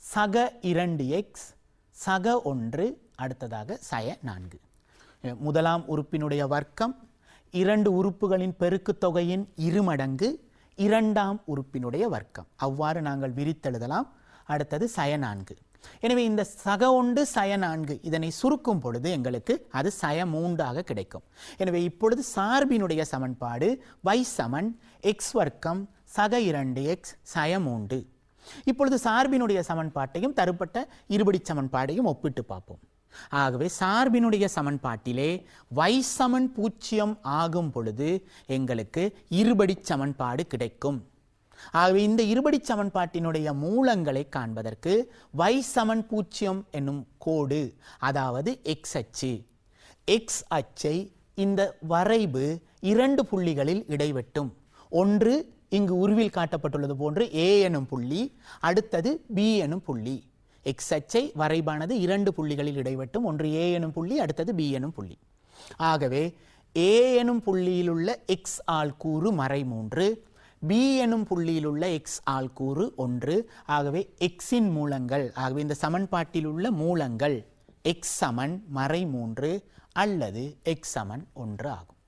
சக 2x சக 1 அடுத்ததாக சய 4. முதலாம் உறுப்பினுடைய வர்க்கம் 2 உறுப்புகளின் பெருக்குத் தொகையின் இருமடங்கு இரண்டாம் உறுப்பினுடைய வர்க்கம். அவ்வாறு நாங்கள் விரித்தெழுதலாம். அடுத்தது சய 4. எனவே இந்த சக 1 சய 4 இதனை சுருக்கும் பொழுது எங்களுக்கு அது சய 3 கிடைக்கும். எனவே இப்பொழுது சார்பினுடைய சமன்பாடு y சமன் எக்ஸ் வர்க்கம் சக 2x சய 3. இப்பொழுது சார்பினுடைய சமன்பாட்டையும் தரப்பட்ட இருபடி சமன்பாட்டையும் ஒப்பிட்டு பார்ப்போம். ஆகவே சார்பினுடைய சமன்பாட்டிலே y சமன் 0 ஆகும் பொழுது எங்களுக்கு இருபடி சமன்பாடு கிடைக்கும். ஆகவே இந்த இருபடி சமன்பாட்டினுடைய மூலங்களை காண்பதற்கு y சமன் 0 என்னும் கோடு, அதாவது x அச்சு, x அச்சை இந்த வரைபு 2 புள்ளிகளில் இடைவெட்டும். ஒன்று இங்கு உருவில் காட்டப்பட்டுள்ளது போன்று A எனும் புள்ளி, அடுத்தது B எனும் புள்ளி. x அச்சை வரைபானது 2 புள்ளிகளில் இடைவெட்டும். ஒன்று A எனும் புள்ளி, அடுத்தது B எனும் புள்ளி. ஆகவே A எனும் புள்ளியில் உள்ள x ஆள்கூறு மறை 3, B எனும் புள்ளியில் உள்ள x ஆள்கூறு 1. ஆகவே xின் மூலங்கள், ஆகவே இந்த சமன்பாட்டில் உள்ள மூலங்கள் x சமன் மறை 3 அல்லது x சமன் 1 ஆகும்.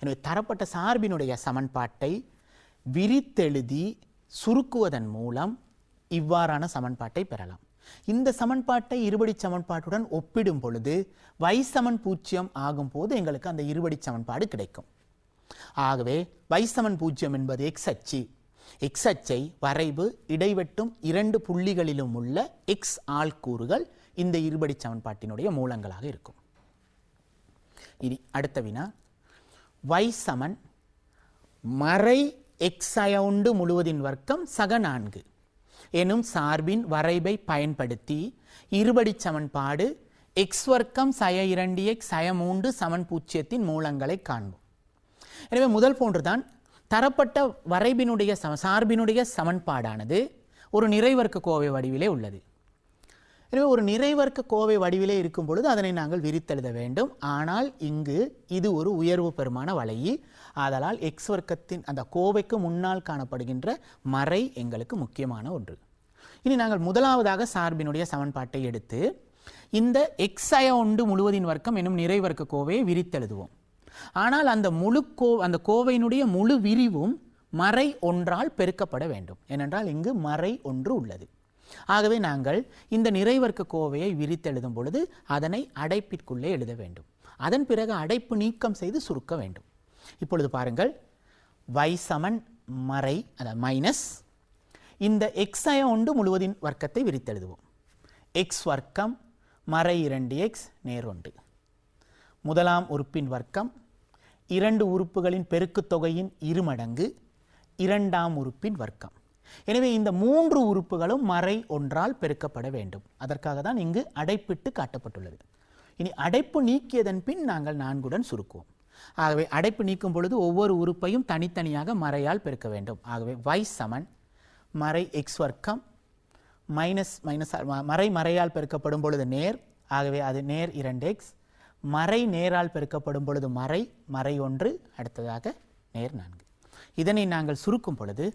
எனவே தரப்பட்ட சார்பினுடைய சமன்பாட்டை விரித்தெழுதி சுருக்குவதன் மூலம் இவ்வாறான சமன்பாட்டை பெறலாம். இந்த சமன்பாட்டை இருபடி சமன்பாட்டுடன் ஒப்பிடும் பொழுது y சமன் 0 ஆகும் போது எங்களுக்கு அந்த இருபடி சமன்பாடு கிடைக்கும். ஆகவே y சமன் 0 என்பது x அச்சு. x அச்சை வரைவு இடைவெட்டும் 2 புள்ளிகளிலும் உள்ள x ஆள்கூறுகள் இந்த இருபடி சமன்பாட்டினுடைய மூலங்களாக இருக்கும். இனி அடுத்த வினா, y சமன் மறை x முழுவதின் வர்க்கம் சக 4 எனும் சார்பின் வரைபை பயன்படுத்தி இருபடி சமன்பாடு x வர்க்கம் சய 2x சய 3 சமன் 0 மூலங்களை காண்போம். எனவே முதல் போன்றுதான் தரப்பட்ட வரைபினுடைய சார்பினுடைய சமன்பாடானது ஒரு நிறைவர்க்க கோவை வடிவிலே உள்ளது. எனவே ஒரு நிறைவர்க்க கோவை வடிவிலே இருக்கும் பொழுது அதனை நாங்கள் விரித்தெழுத வேண்டும். ஆனால் இங்கு இது ஒரு உயர்வு பெருமான வளையி, ஆதலால் x வர்க்கத்தின் அந்த கோவைக்கு முன்னால் காணப்படுகின்ற மறை எங்களுக்கு முக்கியமான ஒன்று. இனி நாங்கள் முதலாவதாக சார்பினுடைய சமன்பாட்டை எடுத்து இந்த x1 முழுவதின் வர்க்கம் என்னும் நிறைவர்க்க கோவையை விரித்தெழுதுவோம். ஆனால் அந்த கோவையினுடைய முழு விரிவும் மறை 1ஆல் பெருக்கப்பட வேண்டும். ஏனென்றால் இங்கு மறை 1 உள்ளது. ஆகவே நாங்கள் இந்த நிறைவர்க்க கோவையை விரித்தெழுதும் பொழுது அதனை அடைப்பிற்குள்ளே எழுத வேண்டும். அதன் பிறகு அடைப்பு நீக்கம் செய்து சுருக்க வேண்டும். இப்பொழுது பாருங்கள், y சமன் மறை அதாவது மைனஸ் இந்த x1 முழுவதின் வர்க்கத்தை விரித்தெழுதுவோம். x வர்க்கம் மறை 2x நேர் 1. முதலாம் உறுப்பின் வர்க்கம் 2 உறுப்புகளின் பெருக்குத் தொகையின் இருமடங்கு இரண்டாம் உறுப்பின் வர்க்கம். எனவே இந்த 3 உறுப்புகளும் மறை 1ஆல் பெருக்கப்பட வேண்டும். அதற்காக தான் இங்கு அடைப்பிட்டு காட்டப்பட்டுள்ளது. இனி அடைப்பு நீக்கியதன் பின் நாங்கள் 4உடன் சுருக்குவோம். ஆகவே அடைப்பு நீக்கும் பொழுது ஒவ்வொரு உறுப்பையும் தனித்தனியாக மறையால் பெருக்க வேண்டும். ஆகவே y சமன் மறை x வர்க்கம் மைனஸ் மறையால் பெருக்கப்படும் பொழுது நேர், ஆகவே அது நேர் 2x, மறை நேரால் பெருக்கப்படும் பொழுது மறை 1, அடுத்ததாக நேர் 4. இதனை நாங்கள் சுருக்கும் பொழுது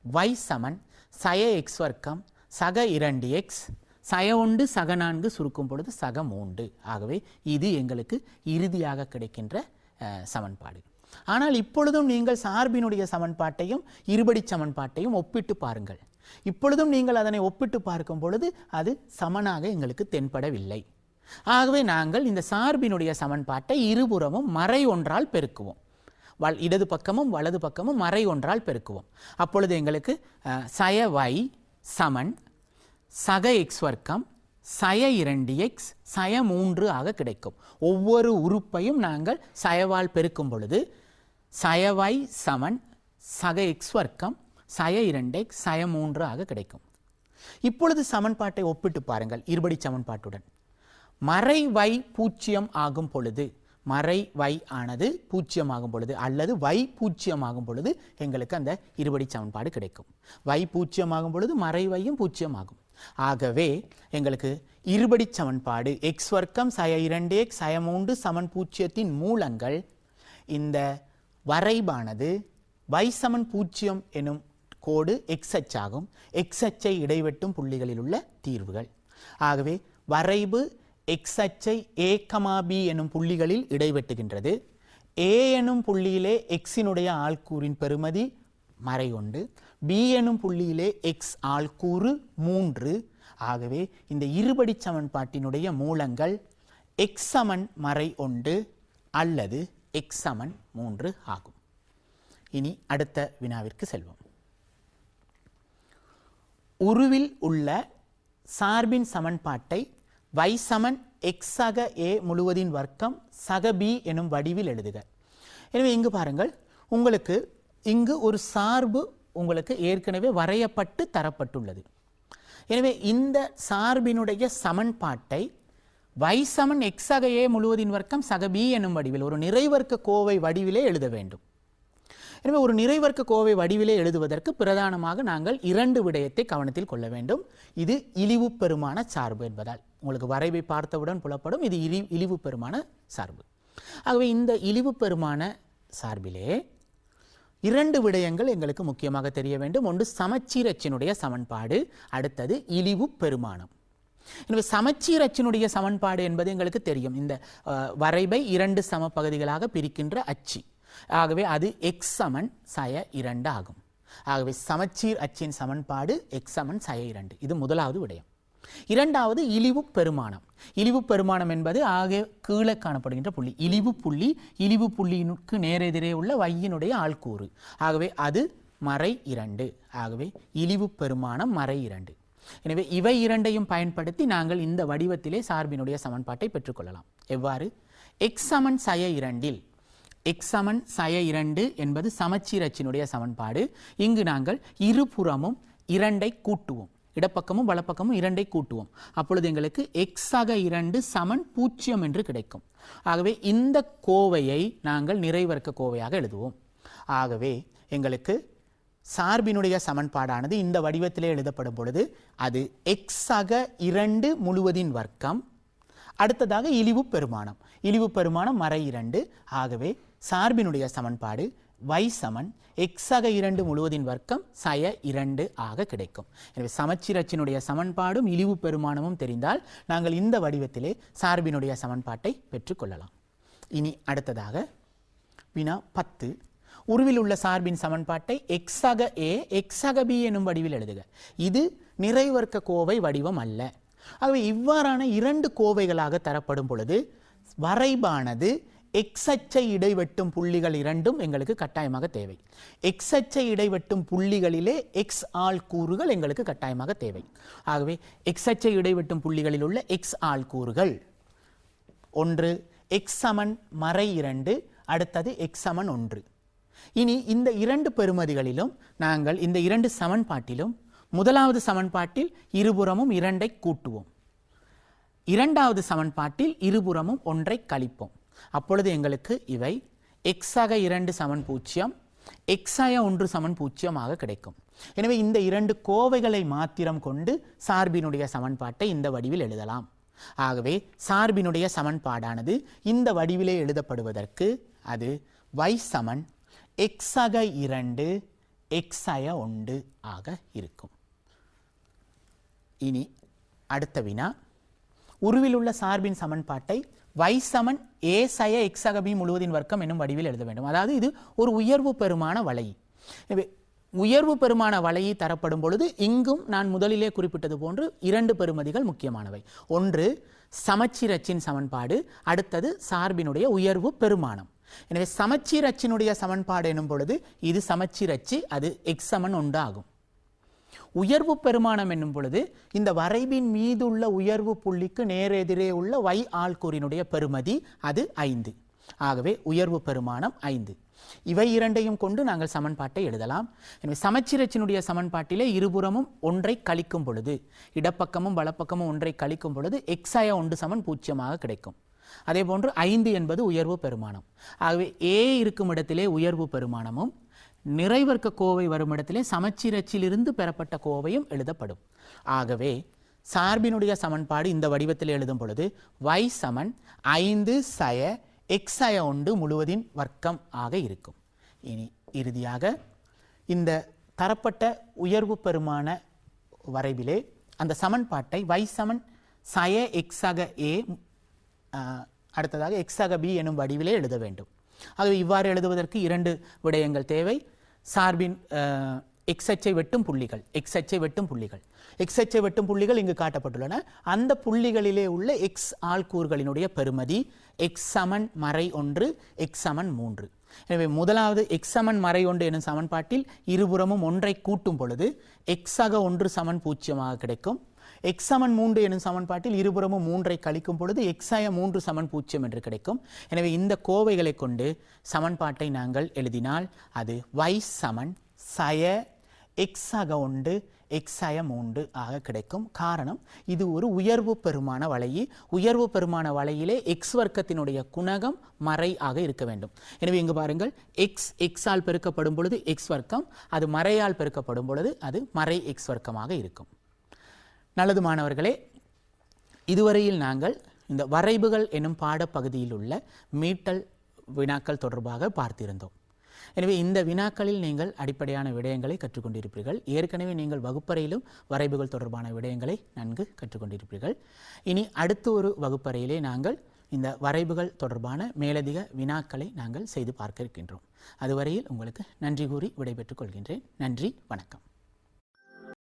y சமன் சய x வர்க்கம் சக 2x சய 1 சக 4 சுருக்கும் பொழுது சக 3. ஆகவே இது எங்களுக்கு இறுதியாக கிடைக்கின்ற சமன்பாடு. ஆனால் இப்பொழுதும் நீங்கள் சார்பினுடைய சமன்பாட்டையும் இருபடி சமன்பாட்டையும் ஒப்பிட்டு பாருங்கள். இப்பொழுதும் நீங்கள் அதனை ஒப்பிட்டு பார்க்கும் பொழுது அது சமனாக எங்களுக்கு தென்படவில்லை. ஆகவே நாங்கள் இந்த சார்பினுடைய சமன்பாட்டை இருபுறமும் மறை 1ஆல் பெருக்குவோம். இடது பக்கமும் வலது பக்கமும் மறை 1ஆல் பெருக்குவோம். அப்பொழுது எங்களுக்கு சய y சமன் சக x வர்க்கம் சய 2x சய 3 ஆக கிடைக்கும். ஒவ்வொரு உறுப்பையும் நாங்கள் சயவால் பெருக்கும் பொழுது சய y சமன் சக x வர்க்கம் சய 2x சய 3 ஆக கிடைக்கும். இப்பொழுது சமன்பாட்டை ஒப்பிட்டு பாருங்கள் இருபடி சமன்பாட்டுடன். மறை y 0 ஆகும் பொழுது, மறை y ஆனது 0 ஆகும் பொழுது அல்லது y 0 ஆகும் பொழுது எங்களுக்கு அந்த இருபடி சமன்பாடு கிடைக்கும். y 0 ஆகும் பொழுது மறை yயும் 0 ஆகும். ஆகவே எங்களுக்கு இருபடி சமன்பாடு x வர்க்கம் சய 2x சய 3 சமன் 0 மூலங்கள் இந்த வரைபானது y சமன் 0 எனும் கோடு x அச்சாகும். x அச்சை இடைவெட்டும் புள்ளிகளில் உள்ள தீர்வுகள். ஆகவே வரைபு x அச்சை a, b எனும் புள்ளிகளில் இடைவெட்டுகின்றது. a எனும் புள்ளியிலே xினுடைய ஆள்கூறின் பெறுமதி மறை 1, b எனும் புள்ளியிலே x ஆள்கூறு 3. ஆகவே இந்த இருபடி சமன்பாட்டினுடைய மூலங்கள் x சமன் மறை 1 அல்லது x சமன் 3 ஆகும். இனி அடுத்த வினாவிற்கு செல்வோம். உருவில் உள்ள சார்பின் சமன்பாட்டை y சமன் x சக a முழுவதின் வர்க்கம் சக b எனும் வடிவில் எழுதுக. எனவே இங்கு பாருங்கள், உங்களுக்கு இங்கு ஒரு சார்பு உங்களுக்கு ஏற்கனவே வரையப்பட்டு தரப்பட்டுள்ளது. எனவே இந்த சார்பினுடைய சமன்பாட்டை y சமன் x சக a முழுவதின் வர்க்கம் சக b எனும் வடிவில் ஒரு நிறைவர்க்க கோவை வடிவிலே எழுத வேண்டும். எனவே ஒரு நிறைவர்க்க கோவை வடிவிலே எழுதுவதற்கு பிரதானமாக நாங்கள் இரண்டு விடயத்தை கவனத்தில் கொள்ள வேண்டும். இது இழிவு பெருமான சார்பு என்பதால் உங்களுக்கு வரைவை பார்த்தவுடன் புலப்படும், இது இழிவு பெருமான சார்பு. ஆகவே இந்த இழிவு பெருமான சார்பிலே இரண்டு விடயங்கள் எங்களுக்கு முக்கியமாக தெரிய வேண்டும். ஒன்று சமச்சீர் அச்சினுடைய சமன்பாடு, அடுத்தது இழிவு பெருமானம். எனவே சமச்சீர் அச்சினுடைய சமன்பாடு என்பது எங்களுக்கு தெரியும். இந்த வரைவை இரண்டு சம பகுதிகளாக பிரிக்கின்ற அச்சு. ஆகவே அது x சமன் சய 2 ஆகும். ஆகவே சமச்சீர் அச்சின் சமன்பாடு x சமன் சய 2. இது முதலாவது விடயம். இரண்டாவது இழிவு பெருமானம். இழிவு பெருமானம் என்பது ஆக கீழே காணப்படுகின்ற புள்ளி, இழிவு புள்ளியினுக்கு நேரெதிரே உள்ள வையினுடைய ஆள்கூறு. ஆகவே அது மறை 2. ஆகவே இழிவு பெருமானம் மறை 2. எனவே இவை இரண்டையும் பயன்படுத்தி நாங்கள் இந்த வடிவத்திலே சார்பினுடைய சமன்பாட்டை பெற்றுக்கொள்ளலாம். எவ்வாறு? x சமன் சய 2 x சமன் சய 2 என்பது சமச்சீர் அச்சினுடைய சமன்பாடு. இங்கு நாங்கள் இருபுறமும் 2ஐ கூட்டுவோம், இடப்பக்கமும் வலப்பக்கமும் 2ஐ கூட்டுவோம். அப்பொழுது எங்களுக்கு x சக 2 சமன் 0 என்று கிடைக்கும். ஆகவே இந்த கோவையை நாங்கள் நிறைவர்க்க கோவையாக எழுதுவோம். ஆகவே எங்களுக்கு சார்பினுடைய சமன்பாடானது இந்த வடிவத்திலே எழுதப்படும் பொழுது அது x சக 2 முழுவதின் வர்க்கம், அடுத்ததாக இழிவு பெருமானம் மறை 2. ஆகவே சார்பினுடைய சமன்பாடு y சமன் x சக 2 முழுவதின் வர்க்கம் சய 2 ஆக கிடைக்கும். எனவே சமச்சீர் அச்சினுடைய சமன்பாடும் இழிவு பெருமானமும் தெரிந்தால் நாங்கள் இந்த வடிவத்திலே சார்பினுடைய சமன்பாட்டை பெற்றுக்கொள்ளலாம். இனி அடுத்ததாக வினா 10. உருவில் உள்ள சார்பின் சமன்பாட்டை x சக a x சக b எனும் வடிவில் எழுதுக. இது நிறைவர்க்க கோவை வடிவம் அல்ல. ஆகவே இவ்வாறான இரண்டு கோவைகளாக தரப்படும் பொழுது வரைபானது x அச்சை இடைவெட்டும் புள்ளிகள் இரண்டும் எங்களுக்கு கட்டாயமாக தேவை. x அச்சை இடைவெட்டும் புள்ளிகளிலே x ஆள் கூறுகள் எங்களுக்கு கட்டாயமாக தேவை. ஆகவே x அச்சை இடைவெட்டும் புள்ளிகளில் உள்ள x ஆள் கூறுகள் ஒன்று x சமன் மறை 2, அடுத்தது x சமன் 1. இனி இந்த இரண்டு பெறுமதிகளிலும் நாங்கள் இந்த இரண்டு சமன்பாட்டிலும் முதலாவது சமன்பாட்டில் இருபுறமும் 2ஐ கூட்டுவோம், இரண்டாவது சமன்பாட்டில் இருபுறமும் 1ஐ கழிப்போம். அப்பொழுது எங்களுக்கு இவை x சக 2 சமன் 0, x சய 1 சமன் 0 ஆக கிடைக்கும். எனவே இந்த இரண்டு கோவைகளை மாத்திரம் கொண்டு சார்பினுடைய சமன்பாட்டை இந்த வடிவில் எழுதலாம். ஆகவே சார்பினுடைய சமன்பாடானது இந்த வடிவிலே எழுதப்படுவதற்கு அது y சமன் x சக 2 x சய 1 ஆக இருக்கும். இனி அடுத்த வினா, உருவில் உள்ள சார்பின் சமன்பாட்டை y சமன் a சய x சக b முழுவதின் வர்க்கம் என்னும் வடிவில் எழுத வேண்டும். அதாவது இது ஒரு உயர்வு பெருமான வளை. எனவே உயர்வு பெருமான வளையை தரப்படும் பொழுது இங்கும் நான் முதலிலே குறிப்பிட்டது போன்று இரண்டு பெறுமதிகள் முக்கியமானவை. ஒன்று சமச்சீர் அச்சின் சமன்பாடு, அடுத்தது சார்பினுடைய உயர்வு பெருமானம். எனவே சமச்சீர் அச்சினுடைய சமன்பாடு எனும் பொழுது இது சமச்சீர் அச்சு, அது x சமன் 1 ஆகும். உயர்வு பெருமானம் என்னும் பொழுது இந்த வரைவின் மீதுள்ள உயர்வு புள்ளிக்கு நேரெதிரே உள்ள y ஆள்கூறினுடைய பெறுமதி அது 5. ஆகவே உயர்வு பெருமானம் 5. இவை இரண்டையும் கொண்டு நாங்கள் சமன்பாட்டை எழுதலாம். எனவே சமச்சீர் அச்சினுடைய சமன்பாட்டிலே இருபுறமும் 1ஐ கழிக்கும் பொழுது, இடப்பக்கமும் வலப்பக்கமும் 1ஐ கழிக்கும் பொழுது x சய 1 சமன் 0 கிடைக்கும். அதே போன்று 5 என்பது உயர்வு பெருமானம். ஆகவே a இருக்கும் இடத்திலே உயர்வு பெருமானமும், நிறைவர்க்க கோவை வரும் இடத்திலே சமச்சீர் அச்சிலிருந்து பெறப்பட்ட கோவையும் எழுதப்படும். ஆகவே சார்பினுடைய சமன்பாடு இந்த வடிவத்தில் எழுதும் பொழுது y சமன் 5 சய x சய 1 முழுவதின் வர்க்கம் ஆக இருக்கும். இனி இறுதியாக இந்த தரப்பட்ட உயர்வு பெருமான வரைவிலே அந்த சமன்பாட்டை y சமன் சய x சக a அடுத்ததாக x சக b எனும் வடிவிலே எழுத வேண்டும். ஆகவே இவ்வாறு எழுதுவதற்கு இரண்டு விடயங்கள் தேவை. சார்பின் x அச்சை வெட்டும் புள்ளிகள், x அச்சை வெட்டும் புள்ளிகள் இங்கு காட்டப்பட்டுள்ளன. அந்த புள்ளிகளிலே உள்ள x ஆள்கூறுகளினுடைய பெறுமதி x சமன் மறை 1, x சமன் 3. எனவே முதலாவது எக்ஸ் சமன் மறை ஒன்று எனும் சமன்பாட்டில் இருபுறமும் ஒன்றை கூட்டும் பொழுது எக்ஸாக 1 சமன் 0 கிடைக்கும். எக்ஸ் சமன் 3 எனும் சமன்பாட்டில் இருபுறமும் 3ஐ கழிக்கும் பொழுது எக்ஸாய 3 சமன் 0 என்று கிடைக்கும். எனவே இந்த கோவைகளை கொண்டு சமன்பாட்டை நாங்கள் எழுதினால் அது y சமன் சய எக்ஸாக 1 எக்ஸாய 3 ஆக கிடைக்கும். காரணம், இது ஒரு உயர்வு பெருமான வளையி. உயர்வு பெருமான வளையிலே எக்ஸ் வர்க்கத்தினுடைய குணகம் மறை ஆக இருக்க வேண்டும். எனவே இங்கு பாருங்கள், எக்ஸ் எக்ஸால் பெருக்கப்படும் பொழுது எக்ஸ் வர்க்கம், அது மறையால் பெருக்கப்படும் பொழுது அது மறை எக்ஸ் வர்க்கமாக இருக்கும். நல்லது மாணவர்களே, இதுவரையில் நாங்கள் இந்த வரைவுகள் எனும் பாடப்பகுதியில் உள்ள மீட்டல் வினாக்கள் தொடர்பாக பார்த்திருந்தோம். எனவே இந்த வினாக்களில் நீங்கள் அடிப்படையான விடயங்களை கற்றுக்கொண்டிருப்பீர்கள். ஏற்கனவே நீங்கள் வகுப்பறையிலும் வரைவுகள் தொடர்பான விடயங்களை நன்கு கற்றுக்கொண்டிருப்பீர்கள். இனி அடுத்த ஒரு வகுப்பறையிலே நாங்கள் இந்த வரைவுகள் தொடர்பான மேலதிக வினாக்களை நாங்கள் செய்து பார்க்க இருக்கின்றோம். அதுவரையில் உங்களுக்கு நன்றி கூறி விடைபெற்றுக் கொள்கின்றேன். நன்றி, வணக்கம்.